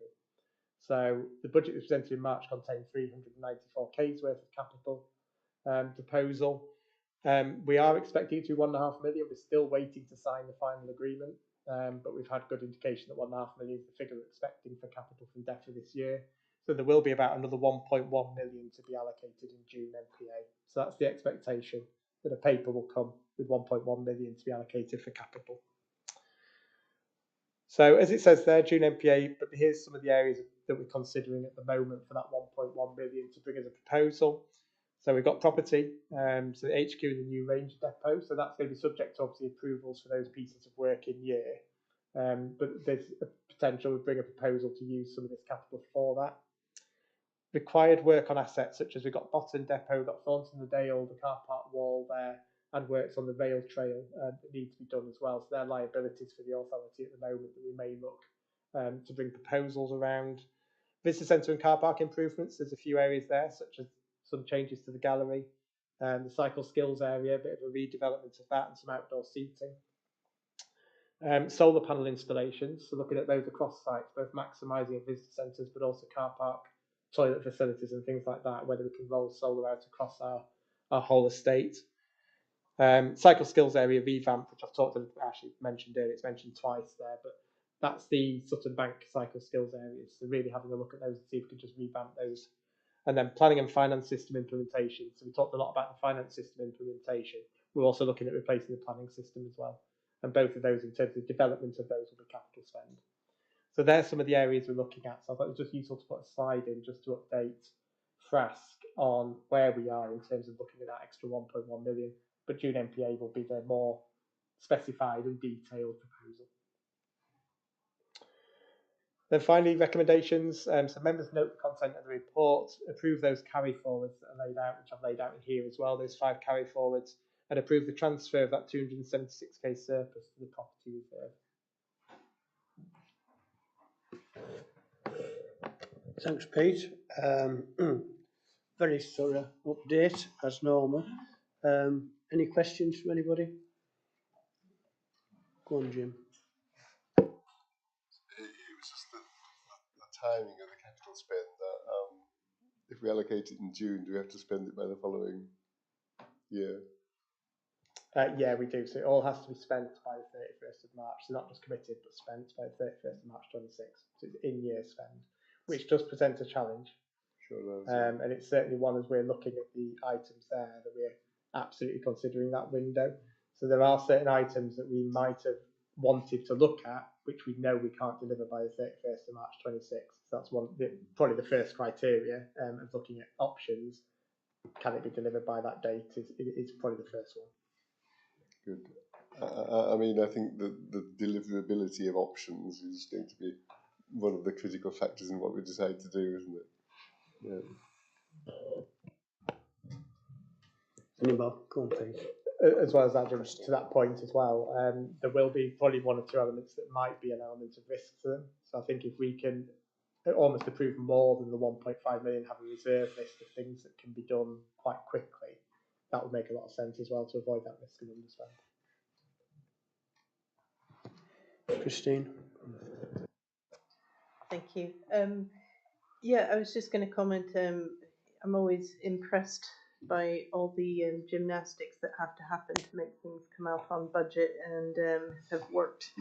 So the budget was presented in March contained 394k's worth of capital proposal. We are expecting it to be 1.5 million. We're still waiting to sign the final agreement, but we've had good indication that 1.5 million is the figure we're expecting for capital from DEFRA this year. So there will be about another 1.1 million to be allocated in June NPA. So that's the expectation, that a paper will come with 1.1 million to be allocated for capital. So as it says there, June NPA, but here's some of the areas that we're considering at the moment for that 1.1 million to bring as a proposal. So we've got property, so the HQ and the new Ranger depot. So that's going to be subject to obviously approvals for those pieces of work in year. But there's a potential to bring a proposal to use some of this capital for that. Required work on assets, such as we've got Botton depot, we've got Thornton the Dale, the car park wall there, and works on the rail trail that need to be done as well. So they're liabilities for the authority at the moment that we may look to bring proposals around. Visitor centre and car park improvements, there's a few areas there, such as some changes to the gallery, the cycle skills area, a bit of a redevelopment of that, and some outdoor seating. Solar panel installations, so looking at those across sites, both maximising at visitor centres, but also car park, toilet facilities and things like that, whether we can roll solar out across our whole estate. Cycle skills area revamp, which I've actually mentioned earlier, it's mentioned twice there, but that's the Sutton Bank cycle skills areas. So really having a look at those and see if we can just revamp those. And then planning and finance system implementation. So we talked a lot about the finance system implementation. We're also looking at replacing the planning system as well. And both of those, in terms of development of those, will be capital spend. So there's some of the areas we're looking at. So I thought it was just useful to put a slide in just to update FRASC on where we are in terms of looking at that extra 1.1 million. But June NPA will be the more specified and detailed proposal. Then finally, recommendations. So members note the content of the report, approve those carry forwards that are laid out, which I've laid out in here as well, those 5 carry forwards, and approve the transfer of that 276k surplus to the property reserve. Thanks, Pete. Very thorough update as normal. Any questions from anybody? Go on, Jim. It was just the timing of the spend that? If we allocate it in June, do we have to spend it by the following year? Yeah, we do. So it all has to be spent by the 31st of March. So not just committed, but spent by the 31st of March 26. So it's in-year spend, which does present a challenge. Sure does. And it's certainly one, as we're looking at the items there, that we're absolutely considering that window. So there are certain items that we might have wanted to look at, which we know we can't deliver by the 31st of March 26. So that's probably the first criteria of looking at options. Can it be delivered by that date is probably the first one. Good. I mean, I think the deliverability of options is going to be one of the critical factors in what we decide to do, isn't it? Yeah. Any more? Go on, please. As well as that, just to that point as well, there will be probably one or two elements that might be an element of risk to them. So I think if we can almost approve more than the 1.5 million, have a reserve list of things that can be done quite quickly, that would make a lot of sense as well to avoid that risk of underspend. Christine. Thank you. Yeah, I was just going to comment. I'm always impressed by all the gymnastics that have to happen to make things come out on budget and have worked.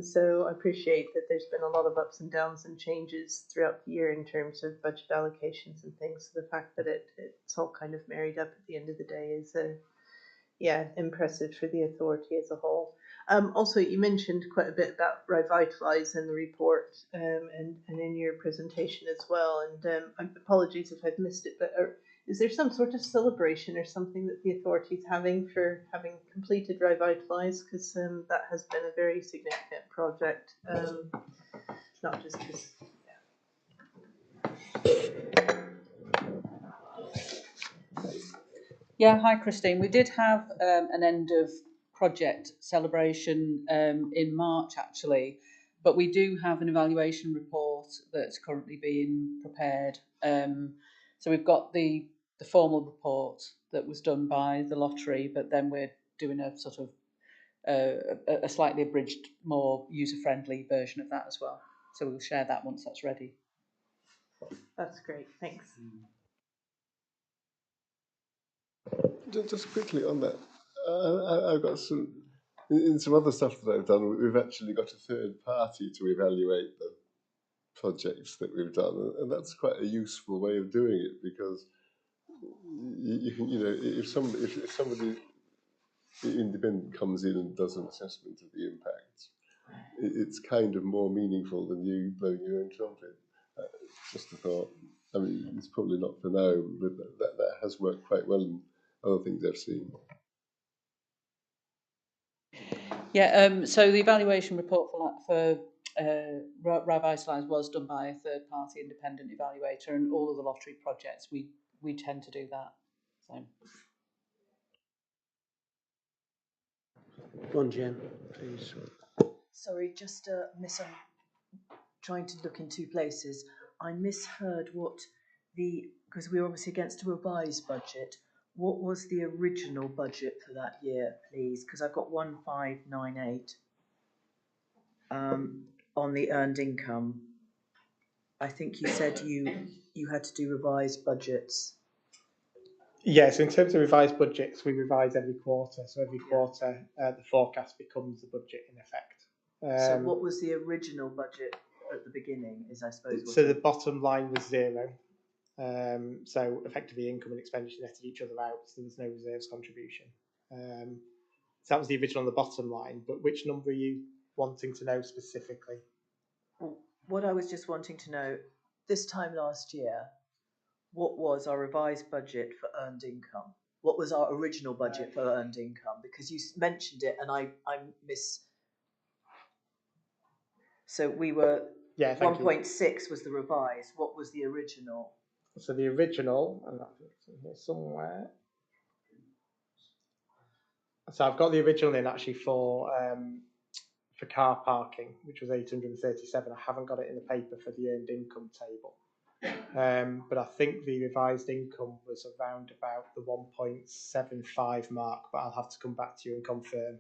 So I appreciate that there's been a lot of ups and downs and changes throughout the year in terms of budget allocations and things. So the fact that it's all kind of married up at the end of the day is, impressive for the authority as a whole. Also, you mentioned quite a bit about Revitalise in the report and in your presentation as well. And apologies if I've missed it, but is there some sort of celebration or something that the authority is having for having completed Revitalise? Because that has been a very significant project, not just because. Yeah, hi Christine. We did have an end of project celebration in March actually, but we do have an evaluation report that's currently being prepared. So we've got the formal report that was done by the lottery, but then we're doing a sort of a slightly abridged, more user-friendly version of that as well. So we'll share that once that's ready. That's great. Thanks. Just quickly on that, I've got in some other stuff that I've done, we've actually got a third party to evaluate the projects that we've done, and that's quite a useful way of doing it, because if somebody independent comes in and does an assessment of the impact, it's kind of more meaningful than you blowing your own trumpet. Just a thought. I mean, it's probably not for now, but that has worked quite well in other things I've seen. Yeah, so the evaluation report for Revitalise was done by a third-party independent evaluator, and all of the lottery projects we tend to do that. So. Go on, Jen, please. Sorry, just I'm trying to look in two places. I misheard because we're obviously against a revised budget. What was the original budget for that year, please? Because I've got 1598 on the earned income. I think you said you had to do revised budgets. Yeah, so in terms of revised budgets, we revise every quarter. So every quarter, the forecast becomes the budget in effect. So what was the original budget at the beginning, is I suppose? So the bottom line was 0. So effectively income and expenditure netted each other out, so there's no reserves contribution. So that was the original on the bottom line, but which number are you wanting to know specifically? What I was just wanting to know, this time last year, what was our revised budget for earned income? What was our original budget for earned income? Because you mentioned it and I miss. So we were, 1.6 was the revised. What was the original? So the original, and that's in here somewhere. So I've got the original in actually for car parking, which was 837. I haven't got it in the paper for the earned income table. But I think the revised income was around about the 1.75 mark, but I'll have to come back to you and confirm.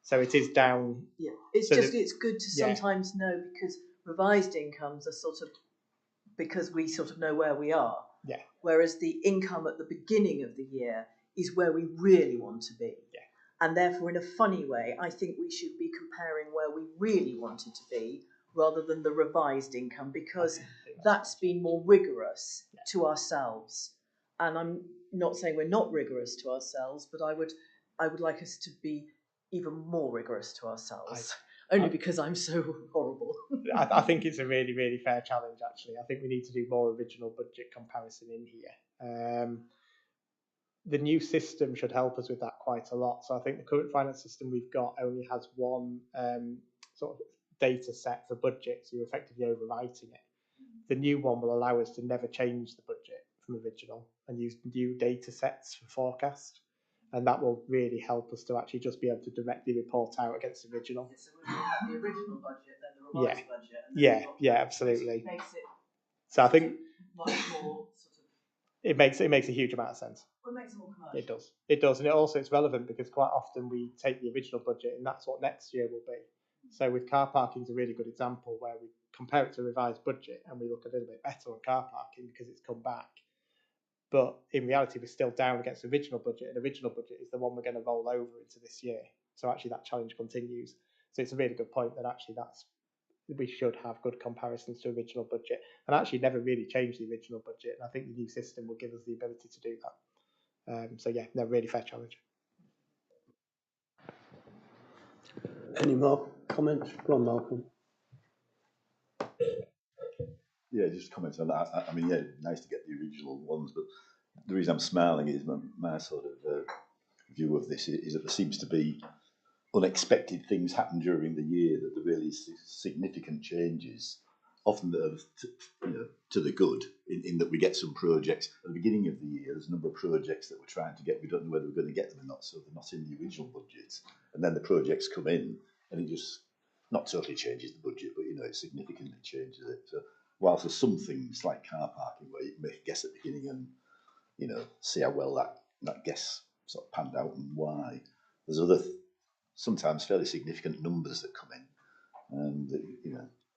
So it is down. Yeah, it's good to sometimes know, because revised incomes are sort of because we sort of know where we are. Yeah. Whereas the income at the beginning of the year is where we really want to be. Yeah. And therefore, in a funny way, I think we should be comparing where we really wanted to be rather than the revised income, because that's been more rigorous to ourselves. And I'm not saying we're not rigorous to ourselves, but I would like us to be even more rigorous to ourselves. Only because I'm so horrible. I think it's a really, really fair challenge, actually. I think we need to do more original budget comparison in here. The new system should help us with that quite a lot. So I think the current finance system we've got only has one sort of data set for budget, so you're effectively overwriting it. The new one will allow us to never change the budget from original and use new data sets for forecast. And that will really help us to actually just be able to directly report out against the original. So we have the original budget, then the revised budget. And then Yeah, absolutely. It makes it so I think much more sort of... it makes a huge amount of sense. Well, it makes it more commercial. It does, and it's relevant because quite often we take the original budget and that's what next year will be. So with car parking is a really good example where we compare it to a revised budget and we look a little bit better on car parking because it's come back. But in reality, we're still down against the original budget, and the original budget is the one we're going to roll over into this year. So actually that challenge continues. So it's a really good point that actually we should have good comparisons to original budget, and actually never really change the original budget. And I think the new system will give us the ability to do that. So yeah, really fair challenge. Any more comments? Go on, Malcolm. Yeah, just comments on that. I mean, yeah, nice to get the original ones, but the reason I'm smiling is my sort of view of this is that there seems to be unexpected things happen during the year, that there really is significant changes, often that are to the good, in that we get some projects at the beginning of the year. There's a number of projects that we're trying to get. We don't know whether we're going to get them or not, so they're not in the original budget. And then the projects come in, and it just not totally changes the budget, but it significantly changes it. So whilst there's some things like car parking where you can make a guess at the beginning and see how well that guess sort of panned out and why, there's other sometimes fairly significant numbers that come in, and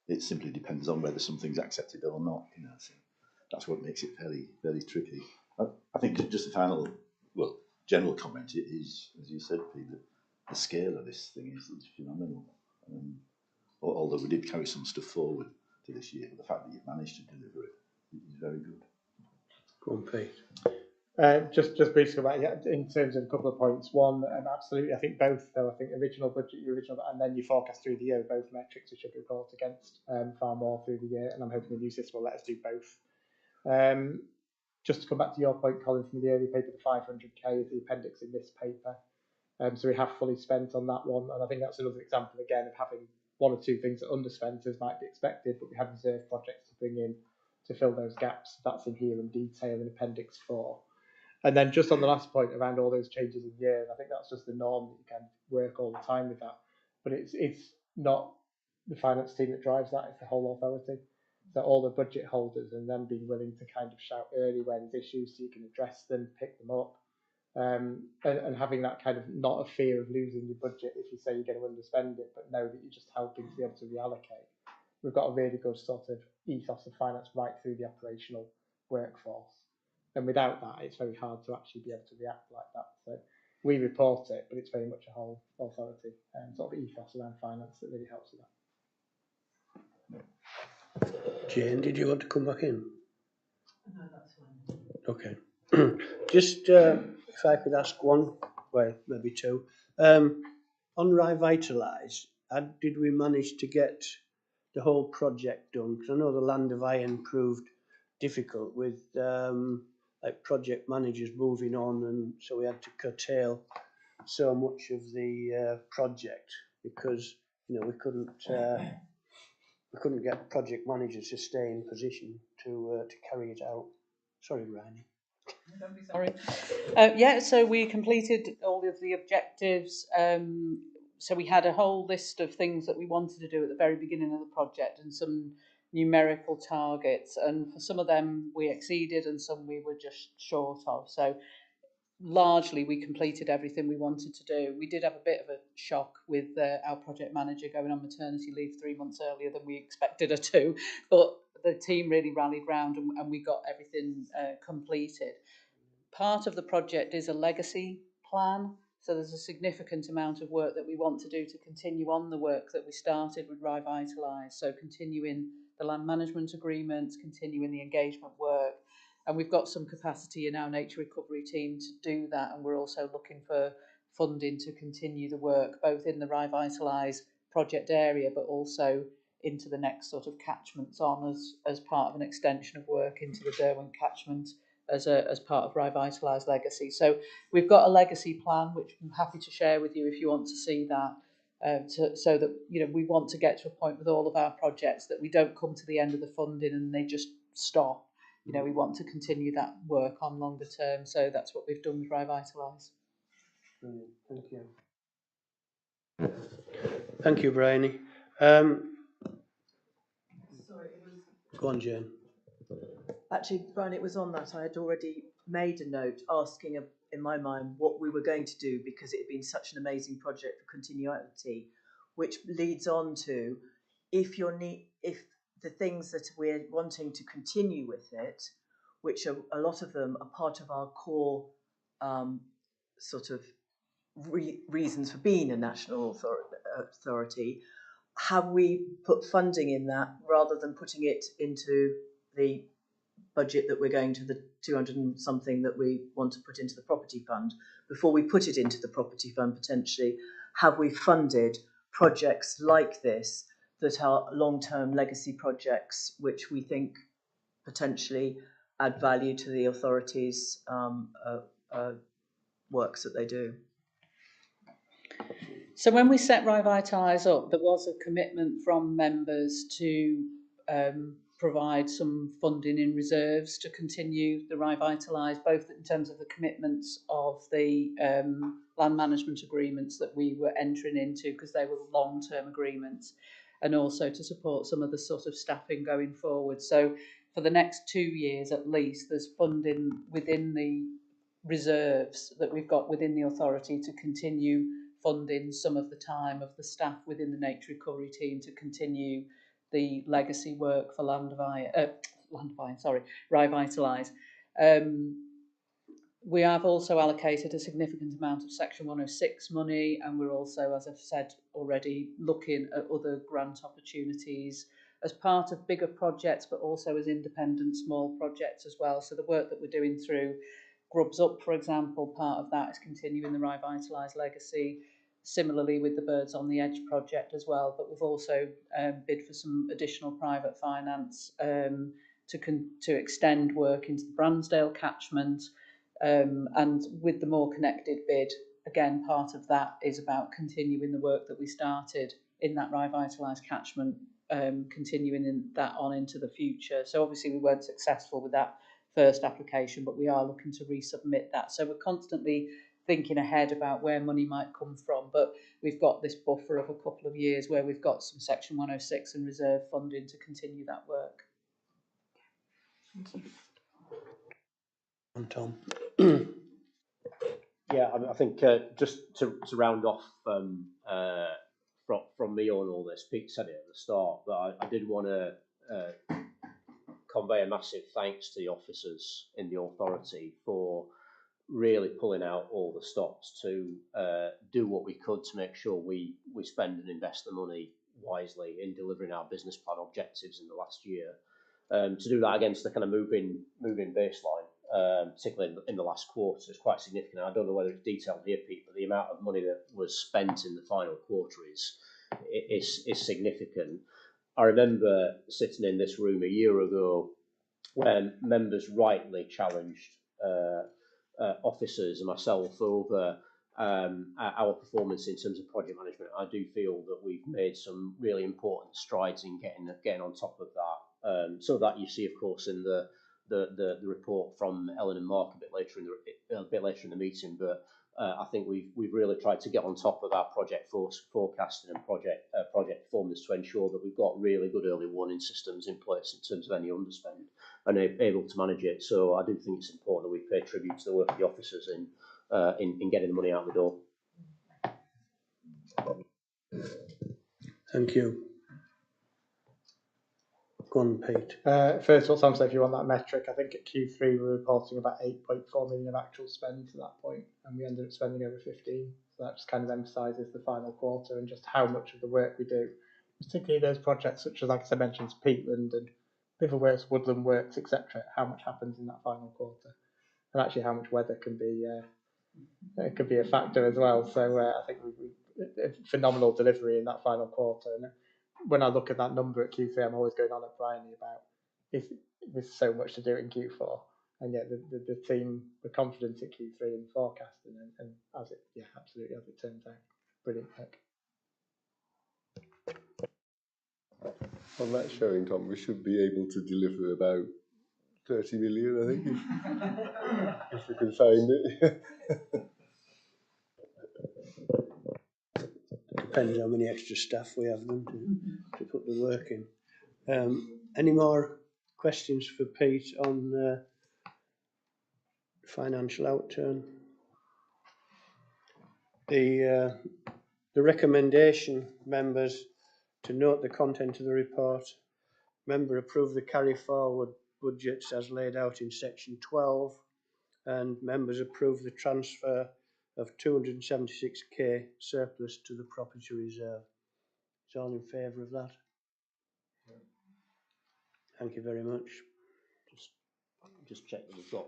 it simply depends on whether something's accepted or not. So that's what makes it fairly tricky. I think just a final, general comment is, as you said, Pete, the scale of this thing is phenomenal. Although we did carry some stuff forward to this year, but the fact that you've managed to deliver it is very good. Go on, Pete. Just briefly about in terms of a couple of points. One, absolutely, I think both, though. I think original budget, and then you forecast through the year, both metrics we should report against far more through the year, and I'm hoping the new system will let us do both. Just to come back to your point, Colin, from the earlier paper, the 500k is the appendix in this paper. So we have fully spent on that one, and I think that's another example again of having one or two things that underspent as might be expected, but we have reserved projects to bring in to fill those gaps. That's in here in detail in Appendix 4. And then just on the last point around all those changes in year, I think that's just the norm that you can work all the time with that. But it's not the finance team that drives that, it's the whole authority. So all the budget holders and them being willing to kind of shout early when there's issues so you can address them, pick them up. And having that kind of not a fear of losing your budget if you say you're going to underspend it, but know that you're just helping to be able to reallocate. We've got a really good sort of ethos of finance right through the operational workforce. And without that, it's very hard to actually be able to react like that. So we report it, but it's very much a whole authority and sort of ethos around finance that really helps with that. Jane, did you want to come back in? No, that's fine. Okay. Just if I could ask one, well, maybe two. On Revitalise, did we manage to get the whole project done? Because I know the Land of Iron proved difficult with like project managers moving on, and so we had to curtail so much of the project because we couldn't get project managers to stay in position to carry it out. Sorry, Ryan. Don't be sorry. So we completed all of the objectives. So we had a whole list of things that we wanted to do at the very beginning of the project and some numerical targets. And for some of them we exceeded and some we were just short of. So largely we completed everything we wanted to do. We did have a bit of a shock with our project manager going on maternity leave 3 months earlier than we expected her to, but the team really rallied round and we got everything completed. Part of the project is a legacy plan, so there's a significant amount of work that we want to do to continue on the work that we started with Revitalise, so continuing the land management agreements, continuing the engagement work, and we've got some capacity in our nature recovery team to do that, and we're also looking for funding to continue the work both in the Revitalise project area but also into the next sort of catchments on as part of an extension of work into the Derwent catchment as part of Revitalise Legacy. So we've got a legacy plan which I'm happy to share with you if you want to see that, so that we want to get to a point with all of our projects that we don't come to the end of the funding and they just stop. We want to continue that work on longer term, so that's what we've done with Revitalise. Brilliant, thank you. Thank you, Bryony. Sorry, it was... Go on, Jane. Actually, Brian, it was on that. I had already made a note asking in my mind what we were going to do because it had been such an amazing project for continuity, which leads on to if the things that we're wanting to continue with it, which are a lot of them are part of our core sort of reasons for being a national authority, have we put funding in that rather than putting it into the budget that we're going to the 200 and something that we want to put into the property fund? Before we put it into the property fund, potentially, have we funded projects like this that are long-term legacy projects which we think potentially add value to the authorities' works that they do? So when we set Revitalise up, there was a commitment from members to provide some funding in reserves to continue the Revitalise, both in terms of the commitments of the land management agreements that we were entering into, because they were long-term agreements, and also to support some of the sort of staffing going forward. So for the next 2 years at least, there's funding within the reserves that we've got within the authority to continue funding some of the time of the staff within the nature recovery team to continue the legacy work for Revitalise. We have also allocated a significant amount of Section 106 money, and we're also, as I've said already, looking at other grant opportunities as part of bigger projects, but also as independent small projects as well. So the work that we're doing through Grubs Up, for example, part of that is continuing the Revitalise legacy. Similarly with the Birds on the Edge project as well, but we've also bid for some additional private finance to extend work into the Bransdale catchment, and with the More Connected bid, again, part of that is about continuing the work that we started in that Revitalise catchment, continuing that on into the future. So obviously we weren't successful with that first application, but we are looking to resubmit that. So we're constantly thinking ahead about where money might come from, but we've got this buffer of a couple of years where we've got some Section 106 and reserve funding to continue that work. Thank you. And Tom. Yeah, I think just to round off from me on all this, Pete said it at the start, but I did want to convey a massive thanks to the officers in the authority for really pulling out all the stops to do what we could to make sure we spend and invest the money wisely in delivering our business plan objectives in the last year. To do that against the kind of moving baseline, particularly in the last quarter, is quite significant. I don't know whether it's detailed here, Pete, but the amount of money that was spent in the final quarter is significant. I remember sitting in this room a year ago when members rightly challenged officers and myself over our performance in terms of project management. I do feel that we've made some really important strides in getting on top of that. So that you see, of course, in the report from Ellen and Mark a bit later in the meeting. But I think we've really tried to get on top of our project forecasting and project performance to ensure that we've got really good early warning systems in place in terms of any underspend and able to manage it. So I do think it's important that we pay tribute to the work of the officers in getting the money out the door. Thank you. Go on, Pete. First of all, Sam, so if you want that metric, I think at Q3 we were reporting about 8.4 million of actual spend to that point, and we ended up spending over 15. So that just kind of emphasises the final quarter and just how much of the work we do, particularly those projects such as, like I mentioned, Peatland and Riverworks, Woodland Works, etc. How much happens in that final quarter, and actually how much weather can be it could be a factor as well. So I think we phenomenal delivery in that final quarter. And when I look at that number at Q3, I'm always going on at Bryony about if there's so much to do in Q4, and yet the team were confident at Q3 in forecasting, and as it absolutely as it turns out, brilliant work. On that showing, Tom, we should be able to deliver about 30 million, I think, if we can find it. Depends how many extra staff we have them to put the work in. Any more questions for Pete on financial outturn? The recommendation, members, to note the content of the report. Member approve the carry forward budgets as laid out in section 12, and members approve the transfer of 276k surplus to the property reserve. Is all in favour of that? Thank you very much. Just check that we've got.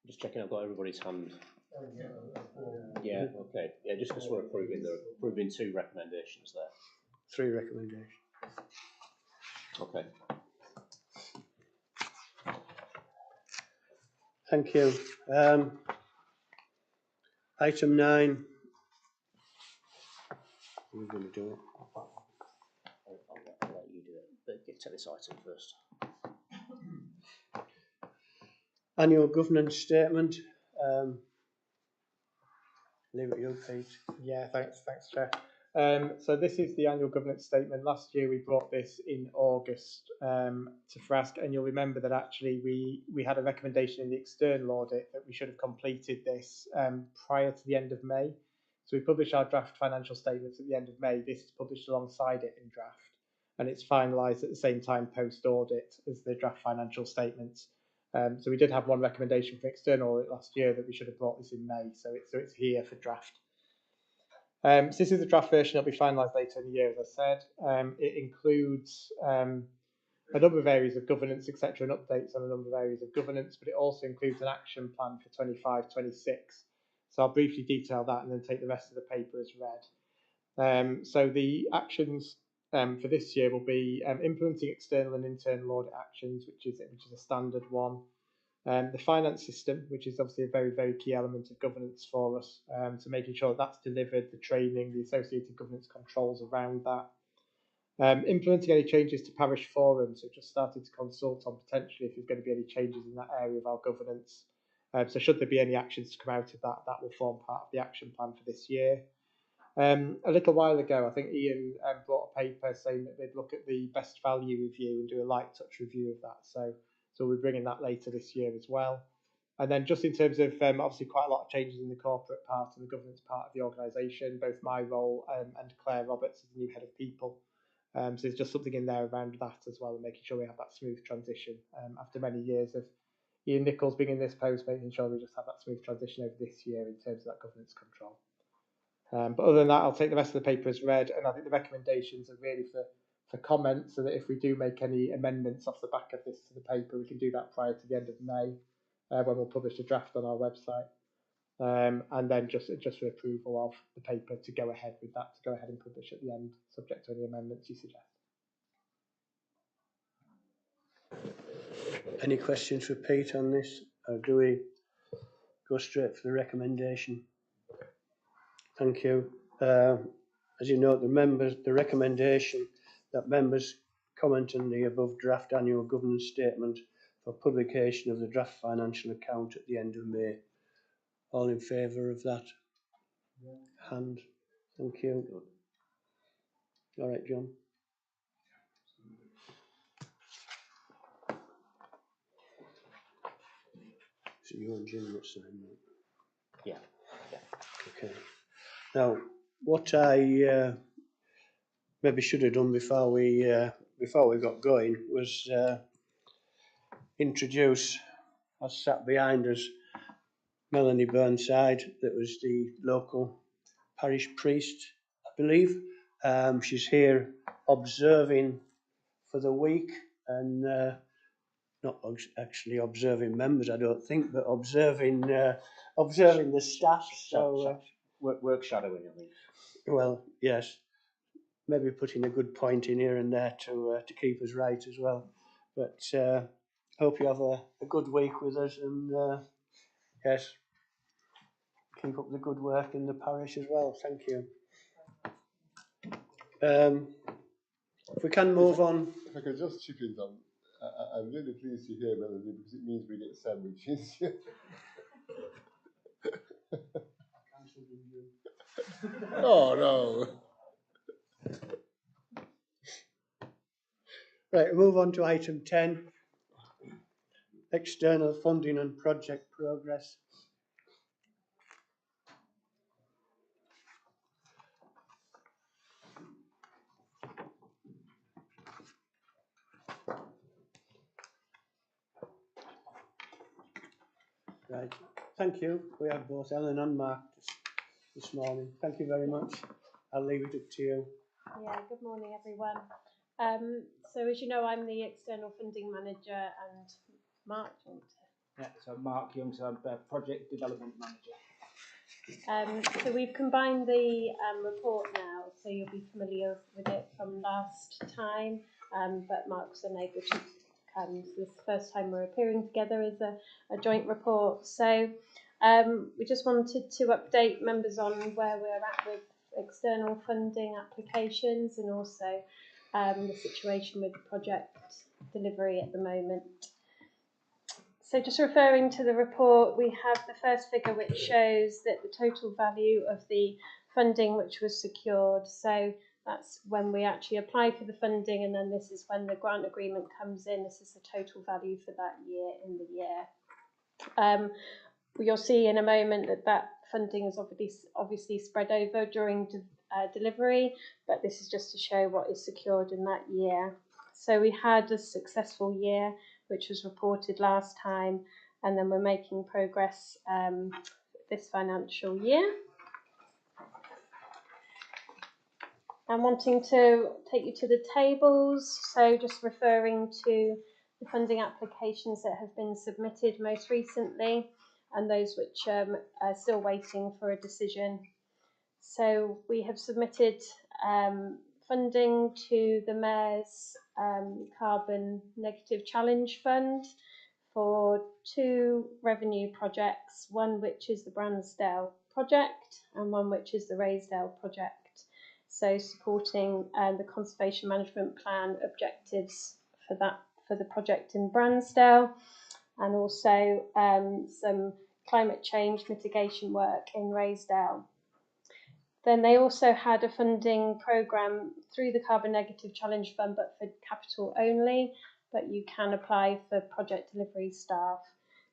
Just checking I've got everybody's hand. Yeah, okay. Yeah, just because we're approving 2 recommendations there. 3 recommendations. Okay. Thank you. Item 9. We're going to do it. I'll let you do it. But get to this item first. Annual governance statement. Leave it you, Pete. Yeah, thanks, Chair. So this is the annual governance statement. Last year we brought this in August to FRASC, and you'll remember that actually we had a recommendation in the external audit that we should have completed this prior to the end of May. So we publish our draft financial statements at the end of May. This is published alongside it in draft, and it's finalised at the same time post-audit as the draft financial statements. So we did have one recommendation for external audit last year that we should have brought this in May, so it's here for draft. So this is the draft version. It'll be finalised later in the year, as I said. It includes a number of areas of governance, etc., and updates on a number of areas of governance, but it also includes an action plan for 25-26. So I'll briefly detail that and then take the rest of the paper as read. So the actions for this year will be implementing external and internal audit actions, which is a standard one. The finance system, which is obviously a very, very key element of governance for us, so making sure that's delivered, the training, the associated governance controls around that. Implementing any changes to parish forums, so just started to consult on potentially if there's going to be any changes in that area of our governance. So should there be any actions to come out of that, that will form part of the action plan for this year. A little while ago, I think Ian brought a paper saying that they'd look at the best value review and do a light touch review of that. So we're bringing that later this year as well. And then just in terms of obviously quite a lot of changes in the corporate part and the governance part of the organisation, both my role and Claire Roberts as the new head of people. So there's just something in there around that as well, and making sure we have that smooth transition after many years of Ian Nichols being in this post, making sure we just have that smooth transition over this year in terms of that governance control. But other than that, I'll take the rest of the paper as read, and I think the recommendations are really for comments, so that if we do make any amendments off the back of this to the paper, we can do that prior to the end of May, when we'll publish a draft on our website. And then just for approval of the paper to go ahead with that, to go ahead and publish at the end, subject to any amendments you suggest. Any questions for Pete on this, or do we go straight for the recommendation? Thank you. As you note, the recommendation that members comment on the above draft annual governance statement for publication of the draft financial account at the end of May. All in favour of that? Hand. Thank you. All right, John. Is it you and Jim that signed that? Yeah. Okay. Now, what I maybe should have done before we got going was introduce, I sat behind us, Melanie Burnside, that was the local parish priest, I believe. She's here observing for the week, and not actually observing members, I don't think, but observing the staff. So work shadowing, I think. well, yes, maybe putting a good point in here and there to keep us right as well. But hope you have a good week with us, and yes, keep up the good work in the parish as well. Thank you. If we can move on. If I could just chip in, Tom, I'm really pleased to hear Melanie because it means we get sandwiches. Oh no. Right, we'll move on to item 10, external funding and project progress. Right, thank you. We have both Ellen and Mark this morning. Thank you very much. I'll leave it up to you. Yeah, good morning everyone. So as you know, I'm the external funding manager, and Mark. Yeah, so Mark Young, so I'm project development manager. So we've combined the report now, so you'll be familiar with it from last time, but Mark's unable to come. So this is the first time we're appearing together as a joint report. So we just wanted to update members on where we're at with external funding applications, and also the situation with project delivery at the moment. So just referring to the report, we have the first figure which shows that the total value of the funding which was secured. So that's when we actually apply for the funding, and then this is when the grant agreement comes in. This is the total value for that year in the year. You'll see in a moment that funding is obviously spread over during delivery, but this is just to show what is secured in that year. So we had a successful year, which was reported last time, and then we're making progress this financial year. I'm wanting to take you to the tables, so just referring to the funding applications that have been submitted most recently, and those which are still waiting for a decision. So we have submitted funding to the Mayor's Carbon Negative Challenge Fund for 2 revenue projects, one which is the Bransdale project and one which is the Raisdale project. So supporting the Conservation Management Plan objectives for the project in Bransdale, and also some climate change mitigation work in Raisdale. Then they also had a funding programme through the Carbon Negative Challenge Fund, but for capital only, but you can apply for project delivery staff.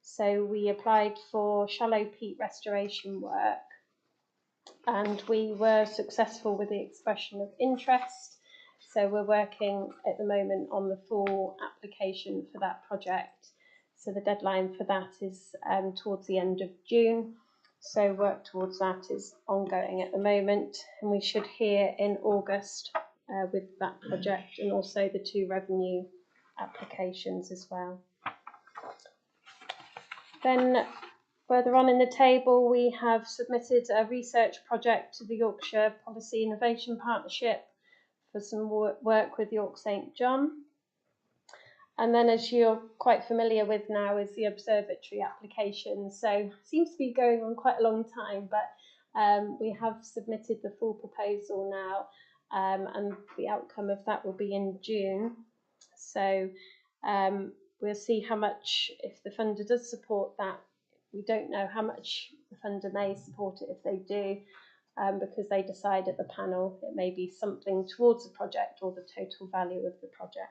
So we applied for shallow peat restoration work, and we were successful with the expression of interest. So we're working at the moment on the full application for that project. So the deadline for that is towards the end of June. So work towards that is ongoing at the moment, and we should hear in August with that project, and also the 2 revenue applications as well. Then further on in the table, we have submitted a research project to the Yorkshire Policy Innovation Partnership for some work with York St John. And then, as you're quite familiar with now, is the observatory application. So seems to be going on quite a long time, but we have submitted the full proposal now, and the outcome of that will be in June. So we'll see how much, if the funder does support that. We don't know how much the funder may support it if they do, because they decide at the panel. It may be something towards the project or the total value of the project.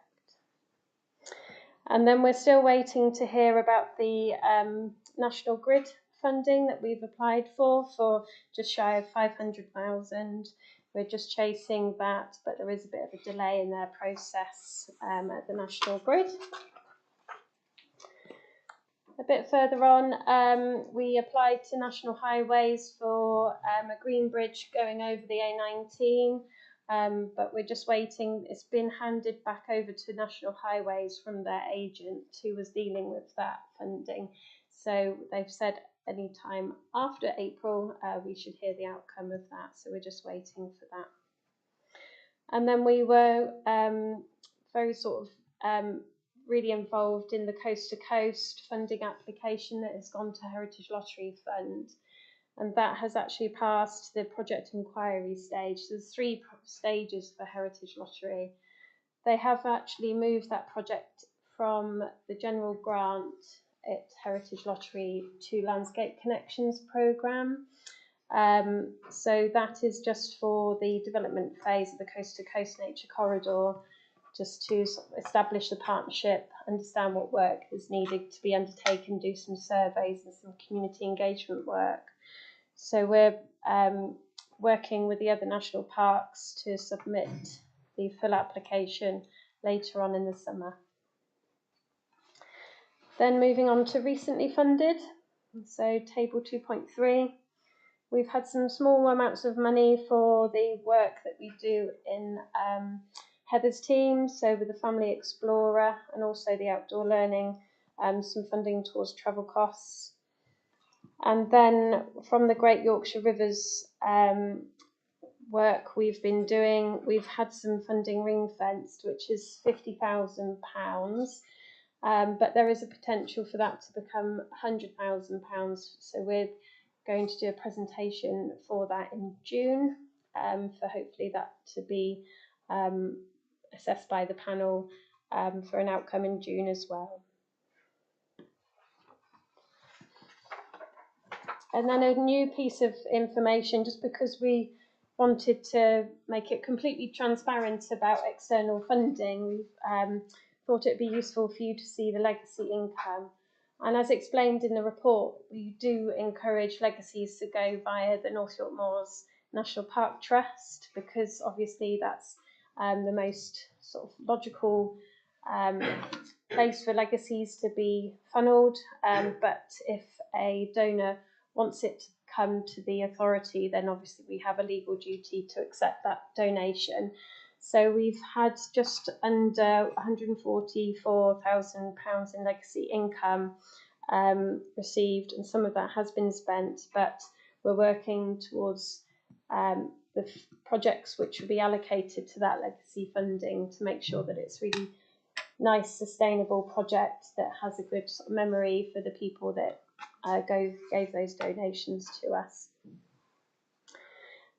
And then we're still waiting to hear about the National Grid funding that we've applied for just shy of 500,000. We're just chasing that, but there is a bit of a delay in their process at the National Grid. A bit further on, we applied to National Highways for a green bridge going over the A19, but we're just waiting. It's been handed back over to National Highways from their agent who was dealing with that funding. So they've said any time after April, we should hear the outcome of that. So we're just waiting for that. And then we were very sort of really involved in the Coast to Coast funding application that has gone to Heritage Lottery Fund, and that has actually passed the project inquiry stage. So there's 3 stages for Heritage Lottery. They have actually moved that project from the general grant at Heritage Lottery to Landscape Connections programme. So that is just for the development phase of the Coast to Coast Nature Corridor, just to sort of establish the partnership, understand what work is needed to be undertaken, do some surveys and some community engagement work. So we're working with the other national parks to submit the full application later on in the summer. Then moving on to recently funded, so table 2.3. We've had some small amounts of money for the work that we do in Heather's team, so with the Family Explorer and also the outdoor learning, some funding towards travel costs. And then from the Great Yorkshire Rivers work we've been doing, we've had some funding ring-fenced, which is £50,000, but there is a potential for that to become £100,000. So we're going to do a presentation for that in June, for hopefully that to be assessed by the panel for an outcome in June as well. And then a new piece of information, just because we wanted to make it completely transparent about external funding, we've thought it'd be useful for you to see the legacy income. And as explained in the report, we do encourage legacies to go via the North York Moors National Park Trust, because obviously that's the most sort of logical place for legacies to be funneled. But if a donor wants it to come to the authority, then obviously we have a legal duty to accept that donation. So we've had just under £144,000 in legacy income received, and some of that has been spent, but we're working towards the projects which will be allocated to that legacy funding to make sure that it's really nice, sustainable project that has a good sort of memory for the people that gave those donations to us.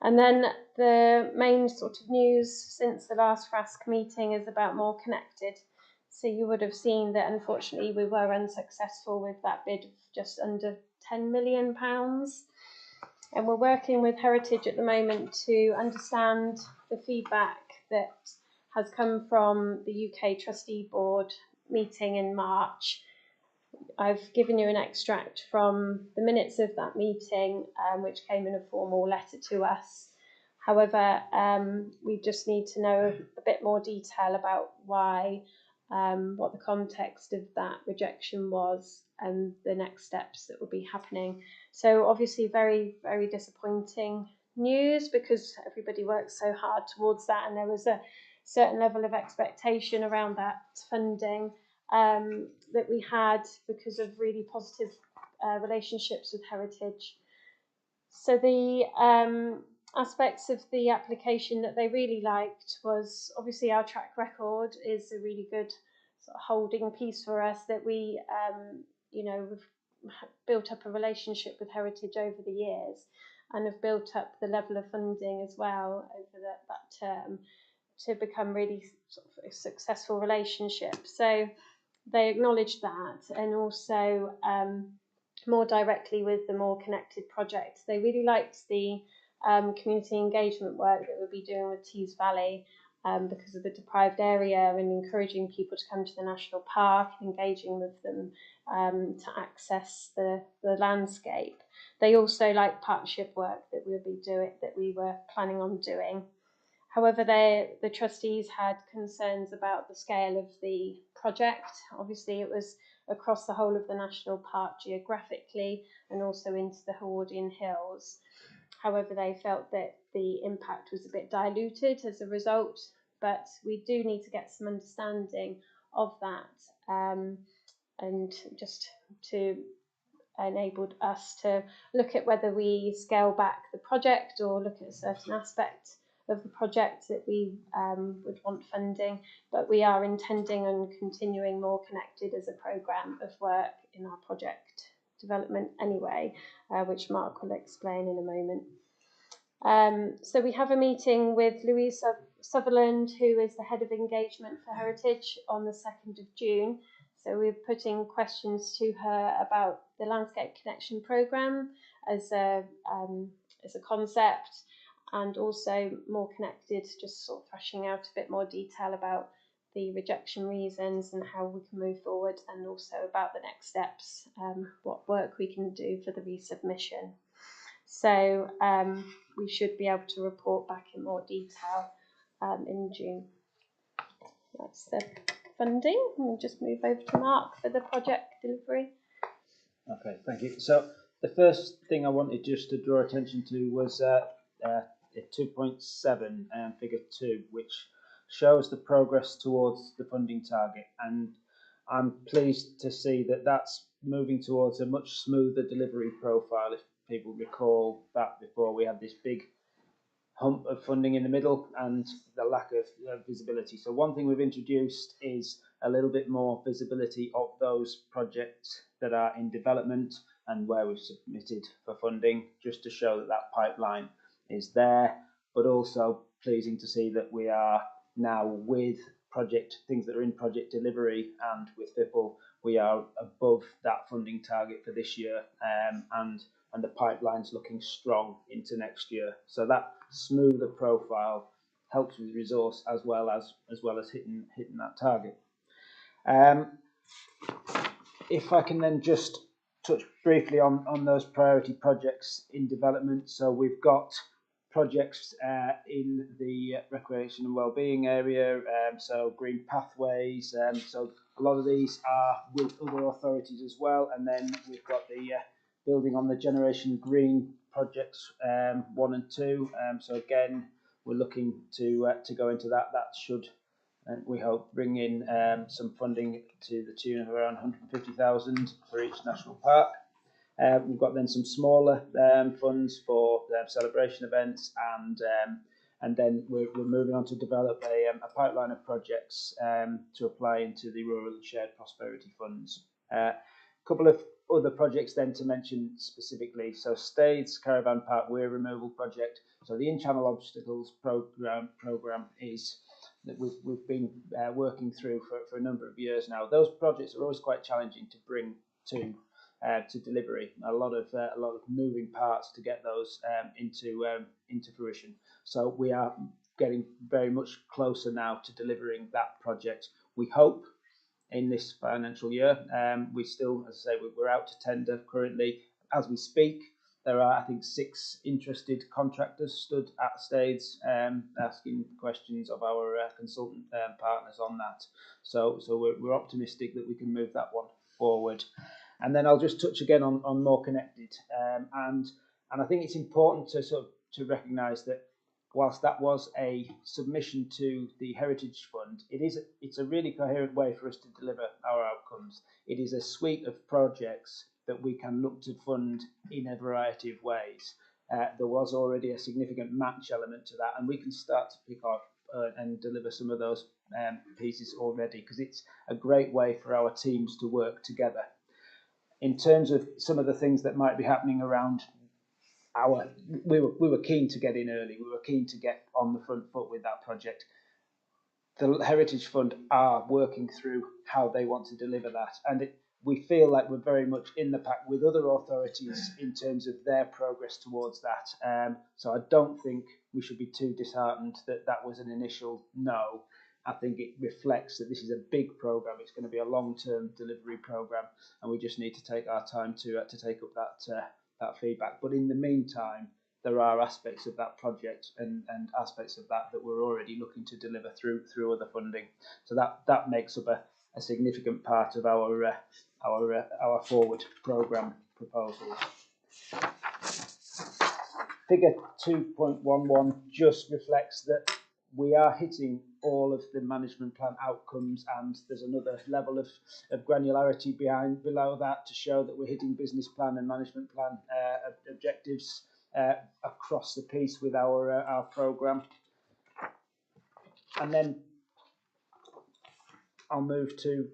And then the main sort of news since the last FRASC meeting is about More Connected. So you would have seen that unfortunately we were unsuccessful with that bid of just under £10 million. And we're working with Heritage at the moment to understand the feedback that has come from the UK Trustee Board meeting in March. I've given you an extract from the minutes of that meeting, which came in a formal letter to us. However, we just need to know a bit more detail about why, what the context of that rejection was, and the next steps that will be happening. So obviously very, very disappointing news, because everybody worked so hard towards that, and there was a certain level of expectation around that funding that we had because of really positive relationships with Heritage. So the aspects of the application that they really liked was obviously our track record is a really good sort of holding piece for us, that we, we've built up a relationship with Heritage over the years and have built up the level of funding as well over that term to become really sort of a successful relationship. So they acknowledged that, and also more directly with the More Connected project. They really liked the community engagement work that we'll be doing with Tees Valley, because of the deprived area, and encouraging people to come to the national park and engaging with them to access the landscape. They also like partnership work that we were planning on doing. However, the trustees had concerns about the scale of the project. Obviously, it was across the whole of the national park geographically and also into the Howardian Hills. However, they felt that the impact was a bit diluted as a result, but we do need to get some understanding of that, and just to enabled us to look at whether we scale back the project or look at a certain aspect of the project that we would want funding, but we are intending on continuing More Connected as a programme of work in our project development anyway, which Mark will explain in a moment. So we have a meeting with Louise Sutherland, who is the Head of Engagement for Heritage, on the 2nd of June. So we're putting questions to her about the Landscape Connection programme as a concept, and also More Connected, just sort of thrashing out a bit more detail about the rejection reasons and how we can move forward, and also about the next steps, what work we can do for the resubmission. So we should be able to report back in more detail in June. That's the funding. We'll just move over to Mark for the project delivery. Okay, thank you. So the first thing I wanted just to draw attention to was 2.7 figure 2, which shows the progress towards the funding target, and I'm pleased to see that that's moving towards a much smoother delivery profile. If people recall that before, we had this big hump of funding in the middle and the lack of visibility. So one thing we've introduced is a little bit more visibility of those projects that are in development and where we've submitted for funding, just to show that that pipeline is there, but also pleasing to see that we are now with things that are in project delivery, and with FIPL we are above that funding target for this year, and the pipeline's looking strong into next year. So that smoother profile helps with resource as well as hitting that target. If I can then just touch briefly on those priority projects in development. So we've got projects in the recreation and wellbeing area, so green pathways. So a lot of these are with other authorities as well, and then we've got the building on the Generation Green projects 1 and 2. So again, we're looking to go into that. That should, we hope, bring in some funding to the tune of around 150,000 for each national park. We've got then some smaller funds for celebration events, and then we're moving on to develop a pipeline of projects to apply into the Rural and Shared Prosperity Funds. A couple of other projects then to mention specifically. So Staithes Caravan Park Weir Removal Project. So the in-channel obstacles program is that we've been working through for a number of years now. Those projects are always quite challenging to bring to delivery. A lot of moving parts to get those into fruition. So we are getting very much closer now to delivering that project. We hope in this financial year. We still, as I say, we're out to tender currently as we speak. There are, I think, 6 interested contractors stood at Staithes asking questions of our consultant partners on that. So we're optimistic that we can move that one forward. And then I'll just touch again on More Connected, and I think it's important to recognise that whilst that was a submission to the Heritage Fund, it's a really coherent way for us to deliver our outcomes. It is a suite of projects that we can look to fund in a variety of ways. There was already a significant match element to that, and we can start to pick up and deliver some of those pieces already, because it's a great way for our teams to work together. In terms of some of the things that might be happening around we were keen to get in early. We were keen to get on the front foot with that project. The Heritage Fund are working through how they want to deliver that, and we feel like we're very much in the pack with other authorities in terms of their progress towards that. So I don't think we should be too disheartened that that was an initial no. I think it reflects that this is a big programme. It's going to be a long-term delivery programme, and we just need to take our time to take up that feedback. But in the meantime, there are aspects of that project and aspects of that we're already looking to deliver through other funding. So that makes up a significant part of our forward programme proposals. Figure 2.11 just reflects that we are hitting all of the management plan outcomes, and there's another level of granularity below that to show that we're hitting business plan and management plan objectives across the piece with our programme. And then I'll move to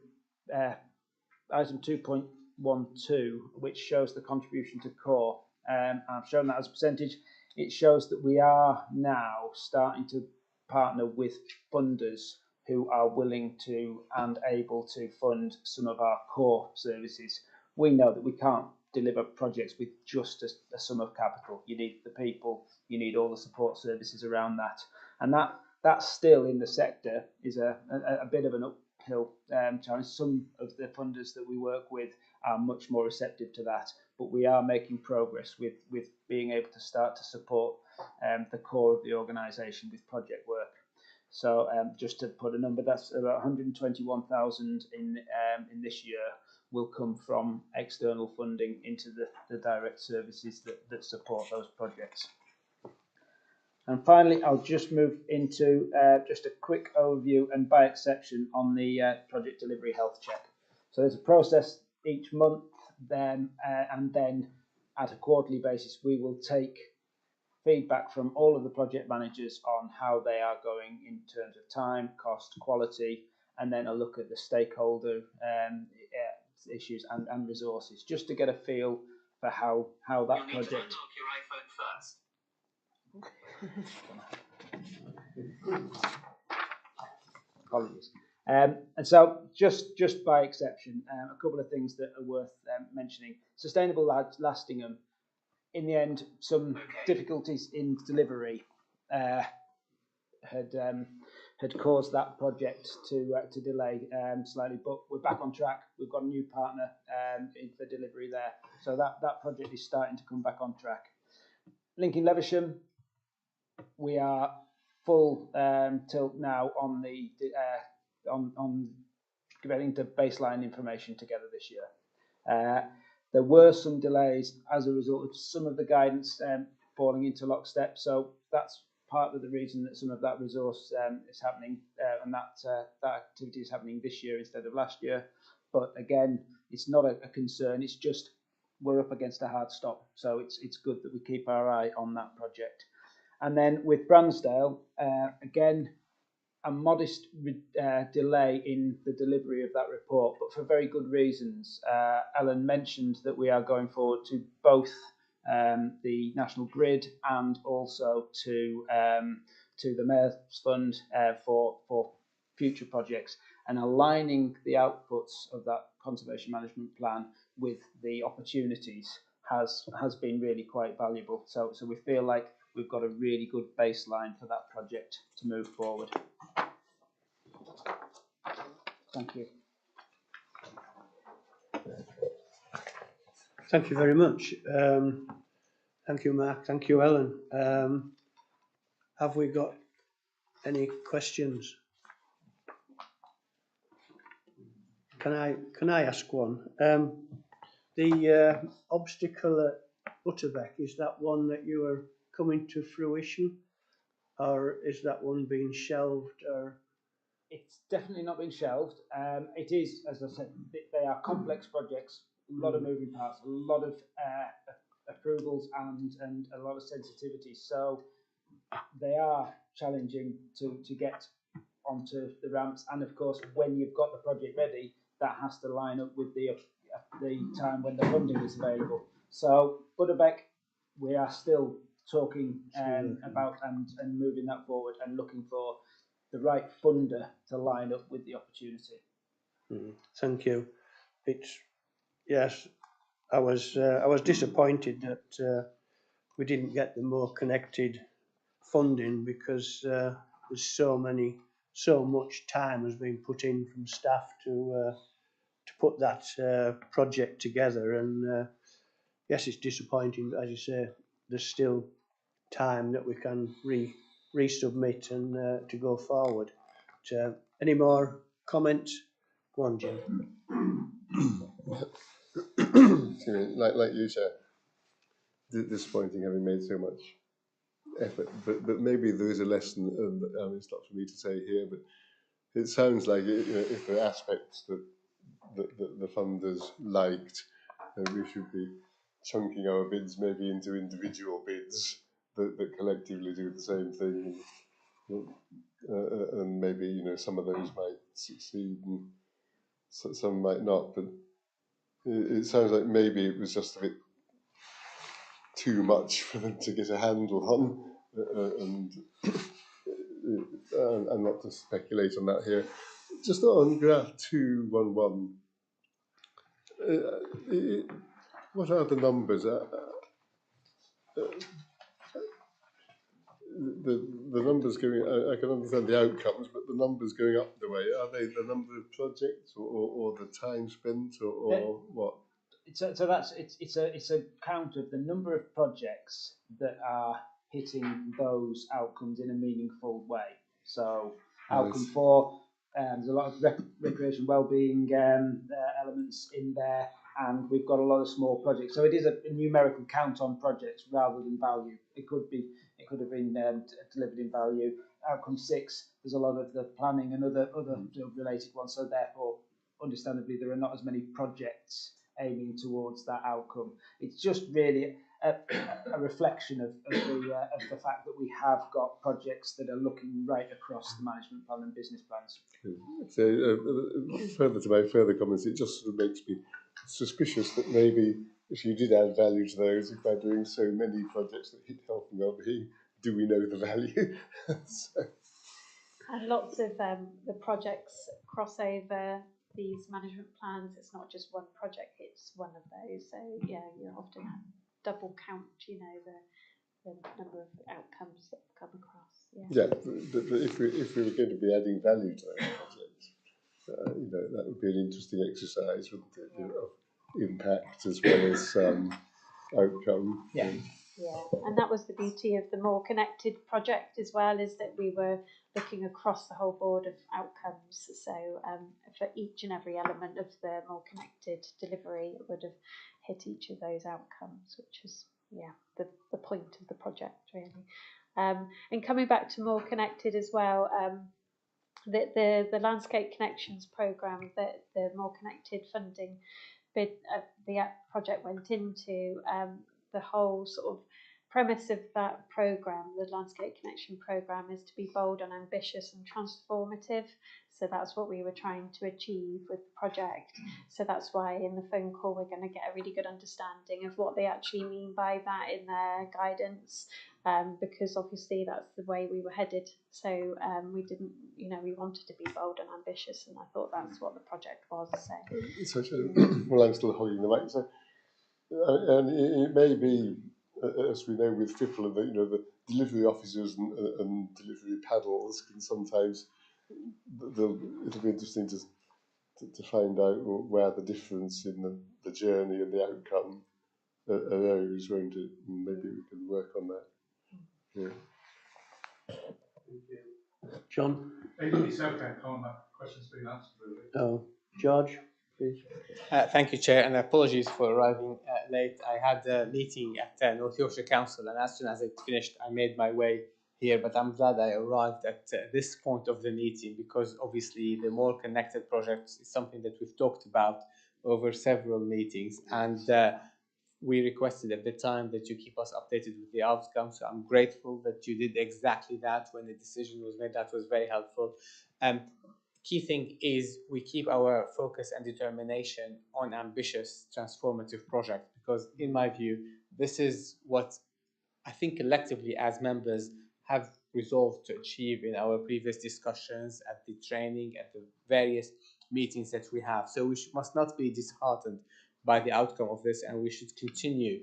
item 2.12, which shows the contribution to core. I've shown that as a percentage. It shows that we are now starting to partner with funders who are willing to and able to fund some of our core services. We know that we can't deliver projects with just a sum of capital. You need the people, you need all the support services around that. And that still in the sector is a bit of an uphill challenge. Some of the funders that we work with are much more receptive to that, but we are making progress with being able to start to support the core of the organisation with project work. So just to put a number, that's about 121,000 in this year will come from external funding into the direct services that support those projects. And finally, I'll just move into just a quick overview and by exception on the project delivery health check. So there's a process each month, and then at a quarterly basis, we will take feedback from all of the project managers on how they are going in terms of time, cost, quality, and then a look at the stakeholder issues and resources, just to get a feel for how that project. Apologies. And so just by exception, a couple of things that are worth mentioning. Sustainable lasting. In the end, some difficulties in delivery had caused that project to delay slightly, but we're back on track. We've got a new partner for delivery there, so that project is starting to come back on track. Linking Levisham, we are full tilt now on the on getting the baseline information together this year. There were some delays as a result of some of the guidance falling into lockstep, so that's part of the reason that some of that resource is happening and that activity is happening this year instead of last year. But again, it's not a concern. It's just we're up against a hard stop, so it's good that we keep our eye on that project. And then with Bransdale, again, a modest delay in the delivery of that report, but for very good reasons. Ellen mentioned that we are going forward to both the National Grid and also to the Mayor's Fund for future projects, and aligning the outputs of that conservation management plan with the opportunities has been really quite valuable. So we feel like we've got a really good baseline for that project to move forward. Thank you. Thank you very much. Thank you, Mark. Thank you, Ellen. Have we got any questions? Can I ask one? The obstacle at Utterbeck, is that one that you are coming to fruition, or is that one being shelved? Or it's definitely not been shelved. It is, as I said, they are complex projects, a lot of moving parts, a lot of approvals and a lot of sensitivity. So they are challenging to get onto the ramps. And of course, when you've got the project ready, that has to line up with the time when the funding is available. So Utterbeck, we are still talking about and moving that forward and looking for the right funder to line up with the opportunity. Thank you. It's yes, I was disappointed that we didn't get the more connected funding because there's so much time has been put in from staff to put that project together, and yes, it's disappointing, but as you say, there's still time that we can resubmit and to go forward. Any more comments? Go on, Jim. like you said, disappointing having made so much effort, but maybe there is a lesson, and it's not for me to say here, but it sounds like if there are aspects that the funders liked, we should be chunking our bids maybe into individual bids that collectively do the same thing, and maybe some of those might succeed and some might not. But it sounds like maybe it was just a bit too much for them to get a handle on, and not to speculate on that here. Just on graph 211, what are the numbers? The numbers going, I can understand the outcomes, but the numbers going up the way, are they the number of projects or the time spent or what? So that's it's a count of the number of projects that are hitting those outcomes in a meaningful way. So outcome 4, there's a lot of recreation wellbeing elements in there, and we've got a lot of small projects. So it is a numerical count on projects rather than value. It could have been delivered in value. Outcome 6, there's a lot of the planning and other related ones. So therefore, understandably, there are not as many projects aiming towards that outcome. It's just really a reflection of the fact that we have got projects that are looking right across the management plan and business plans. So further to my further comments, it just sort of makes me suspicious that maybe if you did add value to those, if by doing so many projects that hit health and wellbeing, do we know the value? So. And lots of the projects cross over these management plans. It's not just one project hits one of those. So yeah, you often have double count, the number of outcomes that come across. Yeah, but if we were going to be adding value to those projects, that would be an interesting exercise, wouldn't it? Of impact as well as outcome. Yeah, and that was the beauty of the More Connected project as well, is that we were looking across the whole board of outcomes. So for each and every element of the More Connected delivery, it would have hit each of those outcomes, which is the point of the project really. And coming back to More Connected as well, the Landscape Connections programme that the More Connected funding bid the project went into, the whole sort of premise of that programme, the Landscape Connection programme, is to be bold and ambitious and transformative. So that's what we were trying to achieve with the project. So that's why in the phone call we're going to get a really good understanding of what they actually mean by that in their guidance, because obviously that's the way we were headed. So we didn't, we wanted to be bold and ambitious, and I thought that's what the project was. So well, I'm still holding the mic. So, and it may be, as we know with FIPL, the delivery officers and delivery paddles can sometimes, it'll be interesting to find out where the difference in the journey and the outcome arose, won't it? And maybe we can work on that. Yeah. John? It's okay, Colin, that question's been answered really. Oh, George, please. Thank you, Chair, and apologies for arriving late. I had a meeting at North Yorkshire Council, and as soon as it finished, I made my way here, but I'm glad I arrived at this point of the meeting, because obviously the More Connected projects is something that we've talked about over several meetings, and we requested at the time that you keep us updated with the outcome. So I'm grateful that you did exactly that when the decision was made. That was very helpful. Key thing is we keep our focus and determination on ambitious, transformative projects, because in my view, this is what I think collectively as members have resolved to achieve in our previous discussions, at the training, at the various meetings that we have. So we must not be disheartened by the outcome of this, and we should continue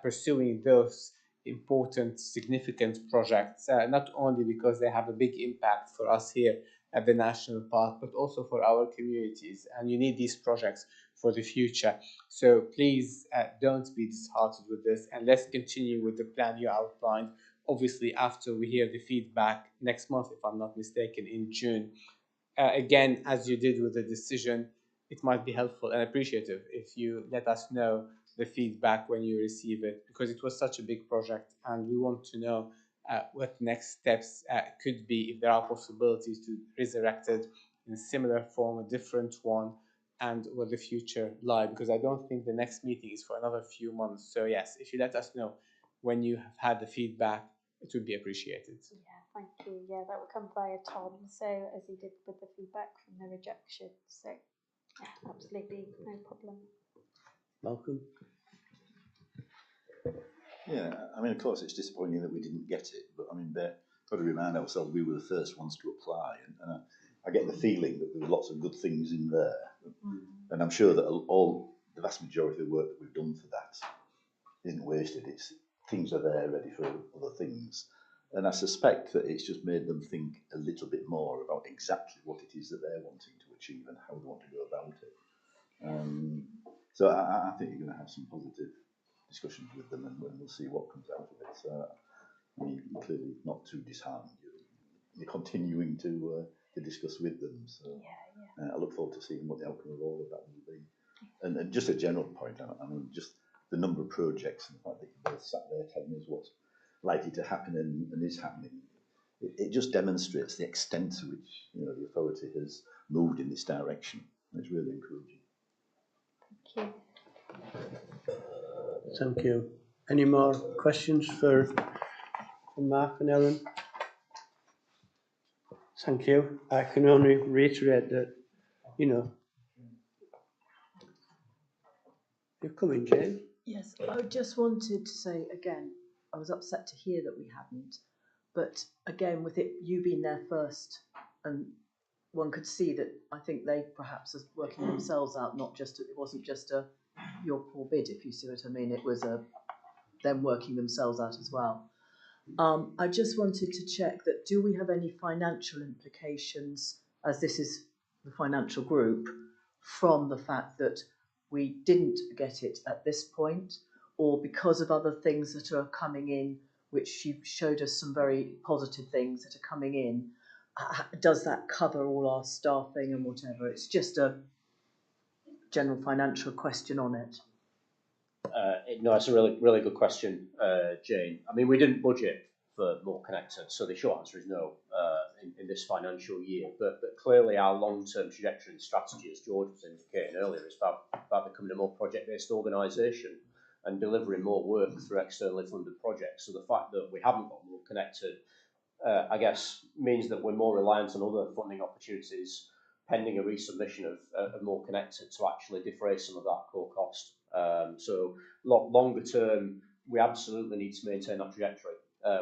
pursuing those important, significant projects, not only because they have a big impact for us here at the national park, but also for our communities. And you need these projects for the future. So please don't be disheartened with this, and let's continue with the plan you outlined. Obviously, after we hear the feedback next month, if I'm not mistaken, in June. Again, as you did with the decision, it might be helpful and appreciative if you let us know the feedback when you receive it, because it was such a big project and we want to know what next steps could be, if there are possibilities to resurrect it in a similar form, a different one, and where the future lie, because I don't think the next meeting is for another few months. So yes, if you let us know when you have had the feedback, it would be appreciated. Yeah, thank you. Yeah, that will come via Tom, so as he did with the feedback from the rejection. So yeah, absolutely, no problem. Malcolm? Yeah, I mean, of course, it's disappointing that we didn't get it, but I mean, we've got to remind ourselves we were the first ones to apply, and I get the feeling that there were lots of good things in there, and I'm sure that the vast majority of the work that we've done for that isn't wasted. It's things are there ready for other things, and I suspect that it's just made them think a little bit more about exactly what it is that they're wanting to achieve and how they want to go about it. So I think you're going to have some positive discussions with them, and we'll see what comes out of it. So you're clearly not too disheartened. You're continuing to discuss with them. So I look forward to seeing what the outcome of all of that will be. And just a general point, I mean, just the number of projects and the fact that you both sat there telling us what's likely to happen and is happening, it just demonstrates the extent to which the authority has moved in this direction. It's really encouraging. Thank you. Thank you. Any more questions for Mark and Ellen? Thank you. I can only reiterate that, you're coming, Jane. Yes, I just wanted to say again, I was upset to hear that we hadn't, but again, with it, you being there first, and one could see that I think they perhaps are working themselves out, it wasn't just your poor bid, if you see what I mean, it was them working themselves out as well. I just wanted to check that, do we have any financial implications, as this is the financial group, from the fact that we didn't get it at this point, or because of other things that are coming in, which you showed us some very positive things that are coming in? Does that cover all our staffing and whatever? It's just a general financial question on it. No, it's a really, really good question, Jane. I mean, we didn't budget for More Connected, so the short answer is no in this financial year. But clearly our long-term trajectory and strategy, as George was indicating earlier, is about becoming a more project-based organisation and delivering more work through externally funded projects. So the fact that we haven't got More Connected, I guess, means that we're more reliant on other funding opportunities pending a resubmission of More Connected to actually defray some of that core cost. So longer term, we absolutely need to maintain that trajectory,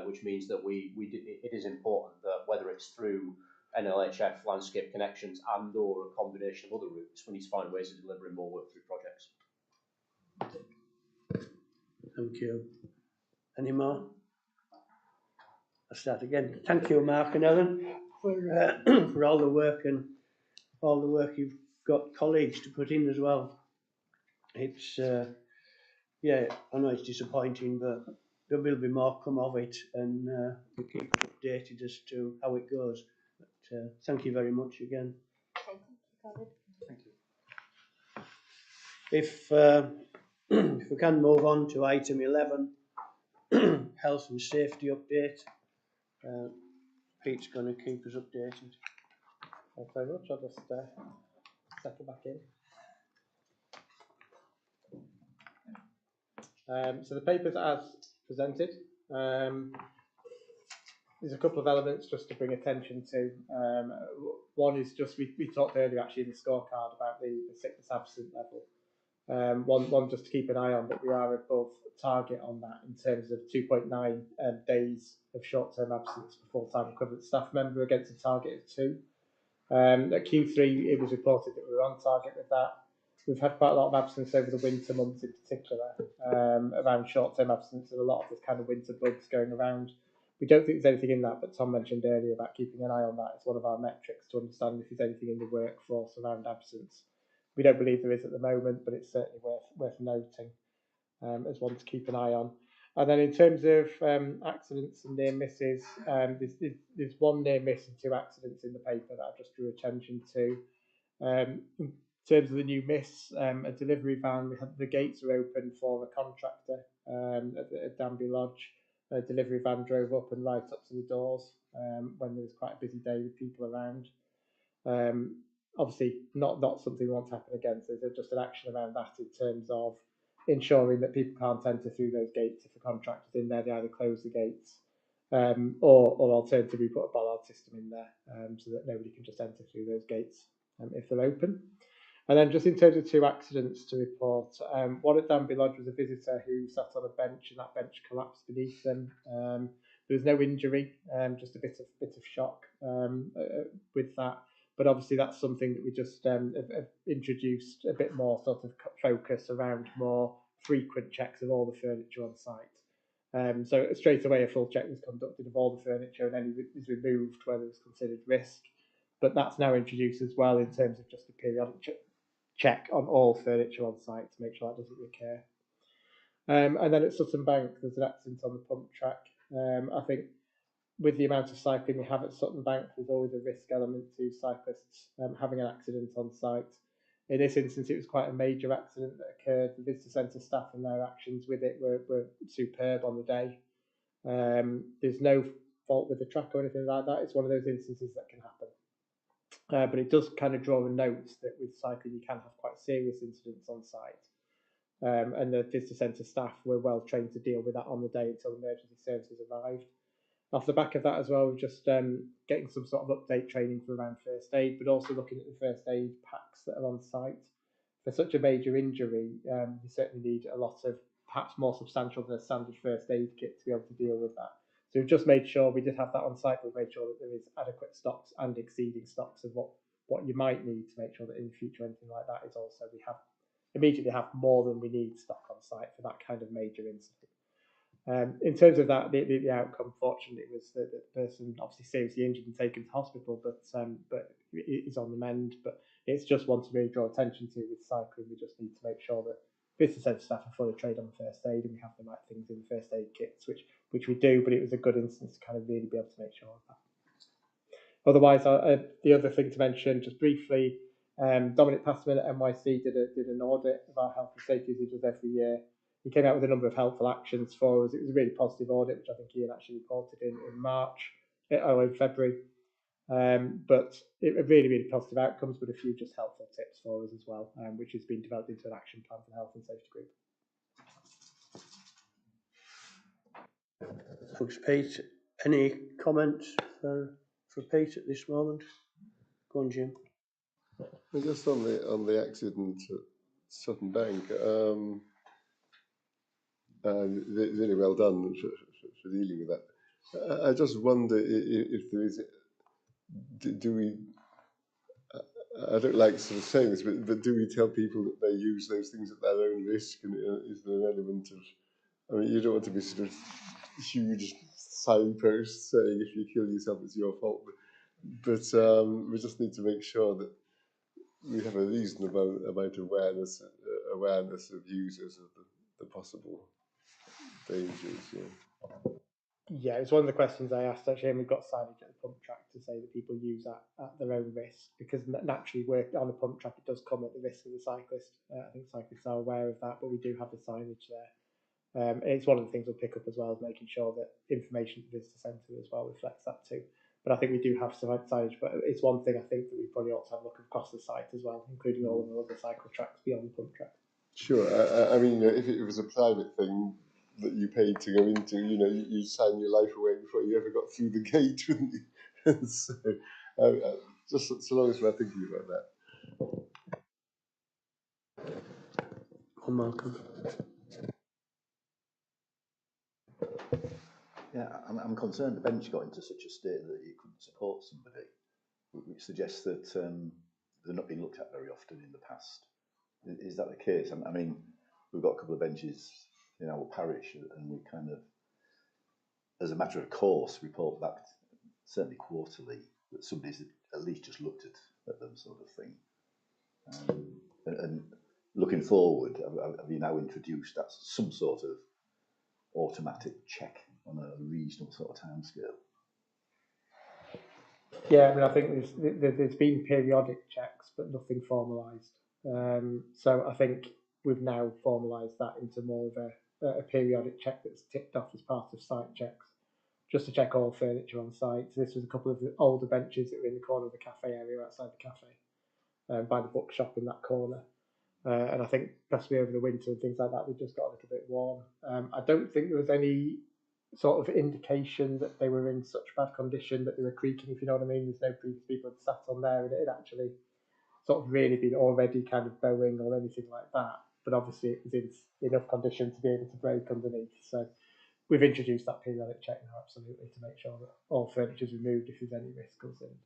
which means that it is important that whether it's through NLHF landscape connections and or a combination of other routes, we need to find ways of delivering more work through projects. Thank you. Any more? I'll start again. Thank you, Mark and Ellen, for all the work and all the work you've got colleagues to put in as well. It's I know it's disappointing, but there will be more come of it, and we keep updated as to how it goes. But thank you very much again. Thank you. If we can move on to item 11, health and safety update. Pete's going to keep us updated. Thanks very much. I'll just settle back in. So the papers as presented. There's a couple of elements just to bring attention to. One is just, we talked earlier actually in the scorecard about the sickness absent level. One just to keep an eye on, that we are above target on that in terms of 2.9 days of short-term absence for full-time equivalent staff member against a target of 2. At Q3 it was reported that we were on target with that. we've had quite a lot of absence over the winter months in particular, around short-term absence and a lot of this kind of winter bugs going around. We don't think there's anything in that, but Tom mentioned earlier about keeping an eye on that. It's one of our metrics to understand if there's anything in the workforce around absence. We don't believe there is at the moment, but it's certainly worth noting as one to keep an eye on. And then in terms of accidents and near misses, there's one near miss and 2 accidents in the paper that I just drew attention to. In terms of the new miss, a delivery van, the gates are open for a contractor at Danby Lodge. A delivery van drove up and right up to the doors when there was quite a busy day with people around. Obviously, not something we want to happen again, so there's just an action around that in terms of ensuring that people can't enter through those gates if the contractor's in there. They either close the gates or alternatively put a bollard system in there so that nobody can just enter through those gates if they're open. And then just in terms of 2 accidents to report, one at Danby Lodge was a visitor who sat on a bench and that bench collapsed beneath them. There was no injury, just a bit of shock with that. But obviously that's something that we just have introduced a bit more sort of focus around more frequent checks of all the furniture on site. So straight away a full check was conducted of all the furniture and any is removed where there was considered risk. But that's now introduced as well in terms of just a periodic check on all furniture on site to make sure that doesn't recur. And then at Sutton Bank, there's an accident on the pump track. I think with the amount of cycling we have at Sutton Bank, there's always a risk element to cyclists having an accident on site. In this instance, it was quite a major accident that occurred. The visitor centre staff and their actions with it were superb on the day. There's no fault with the track or anything like that. It's one of those instances that can happen. But it does kind of draw a note that with cycling you can have quite serious incidents on site. And the visitor centre staff were well trained to deal with that on the day until emergency services arrived. Off the back of that as well, we're just getting some sort of update training for around first aid, but also looking at the first aid packs that are on site. For such a major injury, you certainly need a lot of, perhaps more substantial than a standard first aid kit to be able to deal with that. So we've just made sure we did have that on site, but we've made sure that there is adequate stocks and exceeding stocks of what you might need to make sure that in the future anything like that is also, we have immediately have more than we need stock on site for that kind of major incident. In terms of that, the outcome, fortunately, was that the person obviously seriously injured and taken to hospital, but is on the mend. But it's just one to really draw attention to with cycling. We just need to make sure that visitor centre staff are fully trained on first aid and we have the right things in the first aid kits, which we do. But it was a good instance to kind of really be able to make sure of that. Otherwise, the other thing to mention, just briefly, Dominic Passman at NYC did an audit of our health and safety as he does every year. He came out with a number of helpful actions for us. It was a really positive audit, which I think Ian actually reported in February. But it really, really positive outcomes, but a few just helpful tips for us as well, which has been developed into an action plan for the health and safety group. Thanks, Pete. Any comments for Pete at this moment? Go on, Jim. Just on the accident at Sutton Bank, really well done for dealing with that. I just wonder if there is, do we, I don't like sort of saying this, but do we tell people that they use those things at their own risk? And is there an element of, I mean, you don't want to be sort of huge signposts saying if you kill yourself, it's your fault. But we just need to make sure that we have a reasonable amount of awareness of users of the possible dangers. Yeah, it's one of the questions I asked actually, and we've got signage at the pump track to say that people use that at their own risk, because naturally we're on a pump track, it does come at the risk of the cyclist. I think cyclists are aware of that, but we do have the signage there. It's one of the things we'll pick up as well, as making sure that information at the visitor centre as well reflects that too. But I think we do have some signage, but it's one thing I think that we probably ought to have a look across the site as well, including all of the other cycle tracks beyond the pump track. Sure. I mean, if it was a private thing that you paid to go into, you'd sign your life away before you ever got through the gate, wouldn't you? And so, just so long as we're thinking about that. Oh, Malcolm. Yeah, I'm concerned the bench got into such a state that it couldn't support somebody, which suggests that they're not being looked at very often in the past. Is that the case? I mean, we've got a couple of benches in our parish, and we kind of, as a matter of course, report back, certainly quarterly, that somebody's at least just looked at them, sort of thing. And looking forward, have you now introduced that some sort of automatic check on a reasonable sort of timescale? Yeah, I mean, I think there's been periodic checks, but nothing formalised. So I think we've now formalised that into more of a periodic check that's ticked off as part of site checks, just to check all furniture on site. So this was a couple of older benches that were in the corner of the cafe area outside the cafe, by the bookshop in that corner. And I think possibly over the winter and things like that, they just got a little bit worn. I don't think there was any sort of indication that they were in such bad condition that they were creaking, if you know what I mean. There's no previous people had sat on there and it had actually sort of really been already kind of bowing or anything like that. But obviously it was in enough condition to be able to break underneath. So we've introduced that periodic check now, absolutely, to make sure that all furniture is removed if there's any risk considered.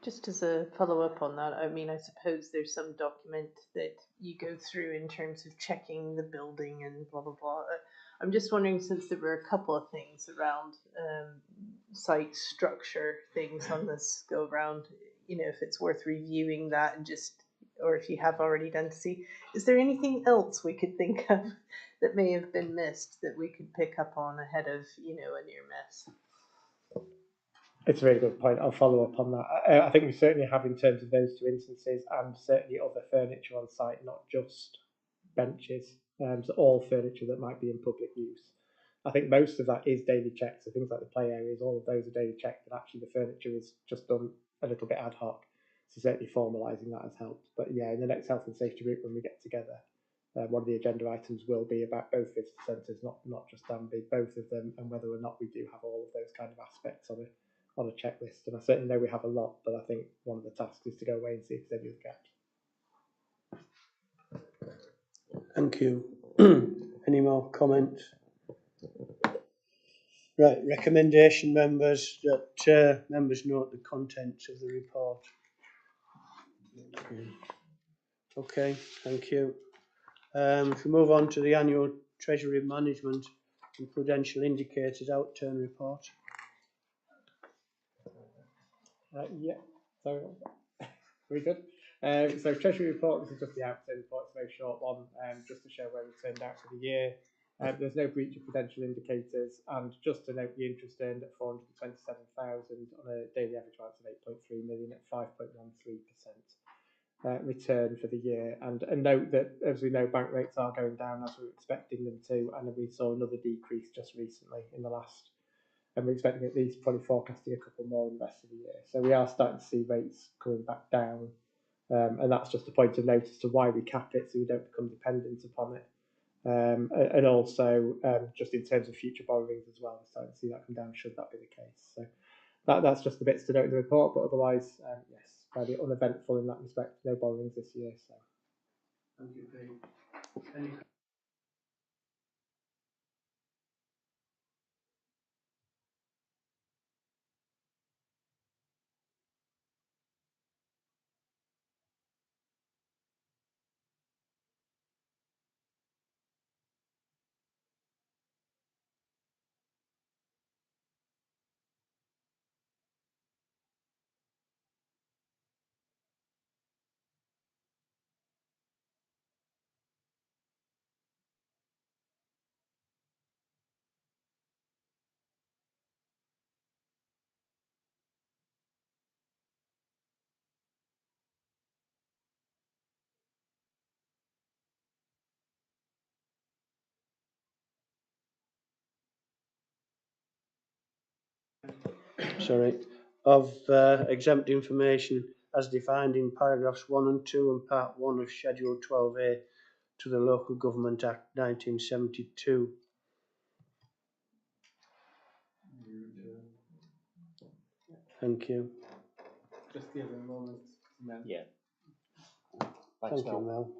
Just as a follow-up on that, I mean, I suppose there's some document that you go through in terms of checking the building and blah, blah, blah. I'm just wondering, since there were a couple of things around site structure things on this go round, you know, if it's worth reviewing that and just, or if you have already done, to see, is there anything else we could think of that may have been missed that we could pick up on ahead of, you know, a near miss? It's a very good point. I'll follow up on that. I think we certainly have in terms of those two instances, and certainly other furniture on site, not just benches. So all furniture that might be in public use. I think most of that is daily checks. So things like the play areas, all of those are daily checked, but actually the furniture is just done a little bit ad hoc. So certainly formalising that has helped. But yeah, in the next health and safety group when we get together, one of the agenda items will be about both visitor centres, not just Danby, both of them, and whether or not we do have all of those kind of aspects on a checklist. And I certainly know we have a lot, but I think one of the tasks is to go away and see if there's any other gaps. Thank you. Any more comments? Right, recommendation, members, that members note the contents of the report. Okay, thank you. If we move on to the annual Treasury Management and Prudential Indicators Outturn Report. Yeah, so very good. So Treasury report, this is just the outturn report, it's a very short one, just to show where we turned out for the year. There's no breach of prudential indicators, and just to note the interest earned at 427,000 on a daily average balance of 8.3 million at 5.13% return for the year. And note that, as we know, bank rates are going down as we were expecting them to, and we saw another decrease just recently in the last, and we're expecting at least probably forecasting a couple more in the rest of the year. So we are starting to see rates coming back down, and that's just a point of note as to why we cap it, so we don't become dependent upon it. And also just in terms of future borrowings as well, we're starting to see that come down should that be the case. So that's just the bits to note in the report, but otherwise, yes, fairly uneventful in that respect. No borrowings this year. So thank you, Pete. Sorry, of exempt information as defined in paragraphs 1 and 2 and part 1 of Schedule 12A to the Local Government Act 1972. Thank you. Just give a moment. Yeah. Thank you, Mel.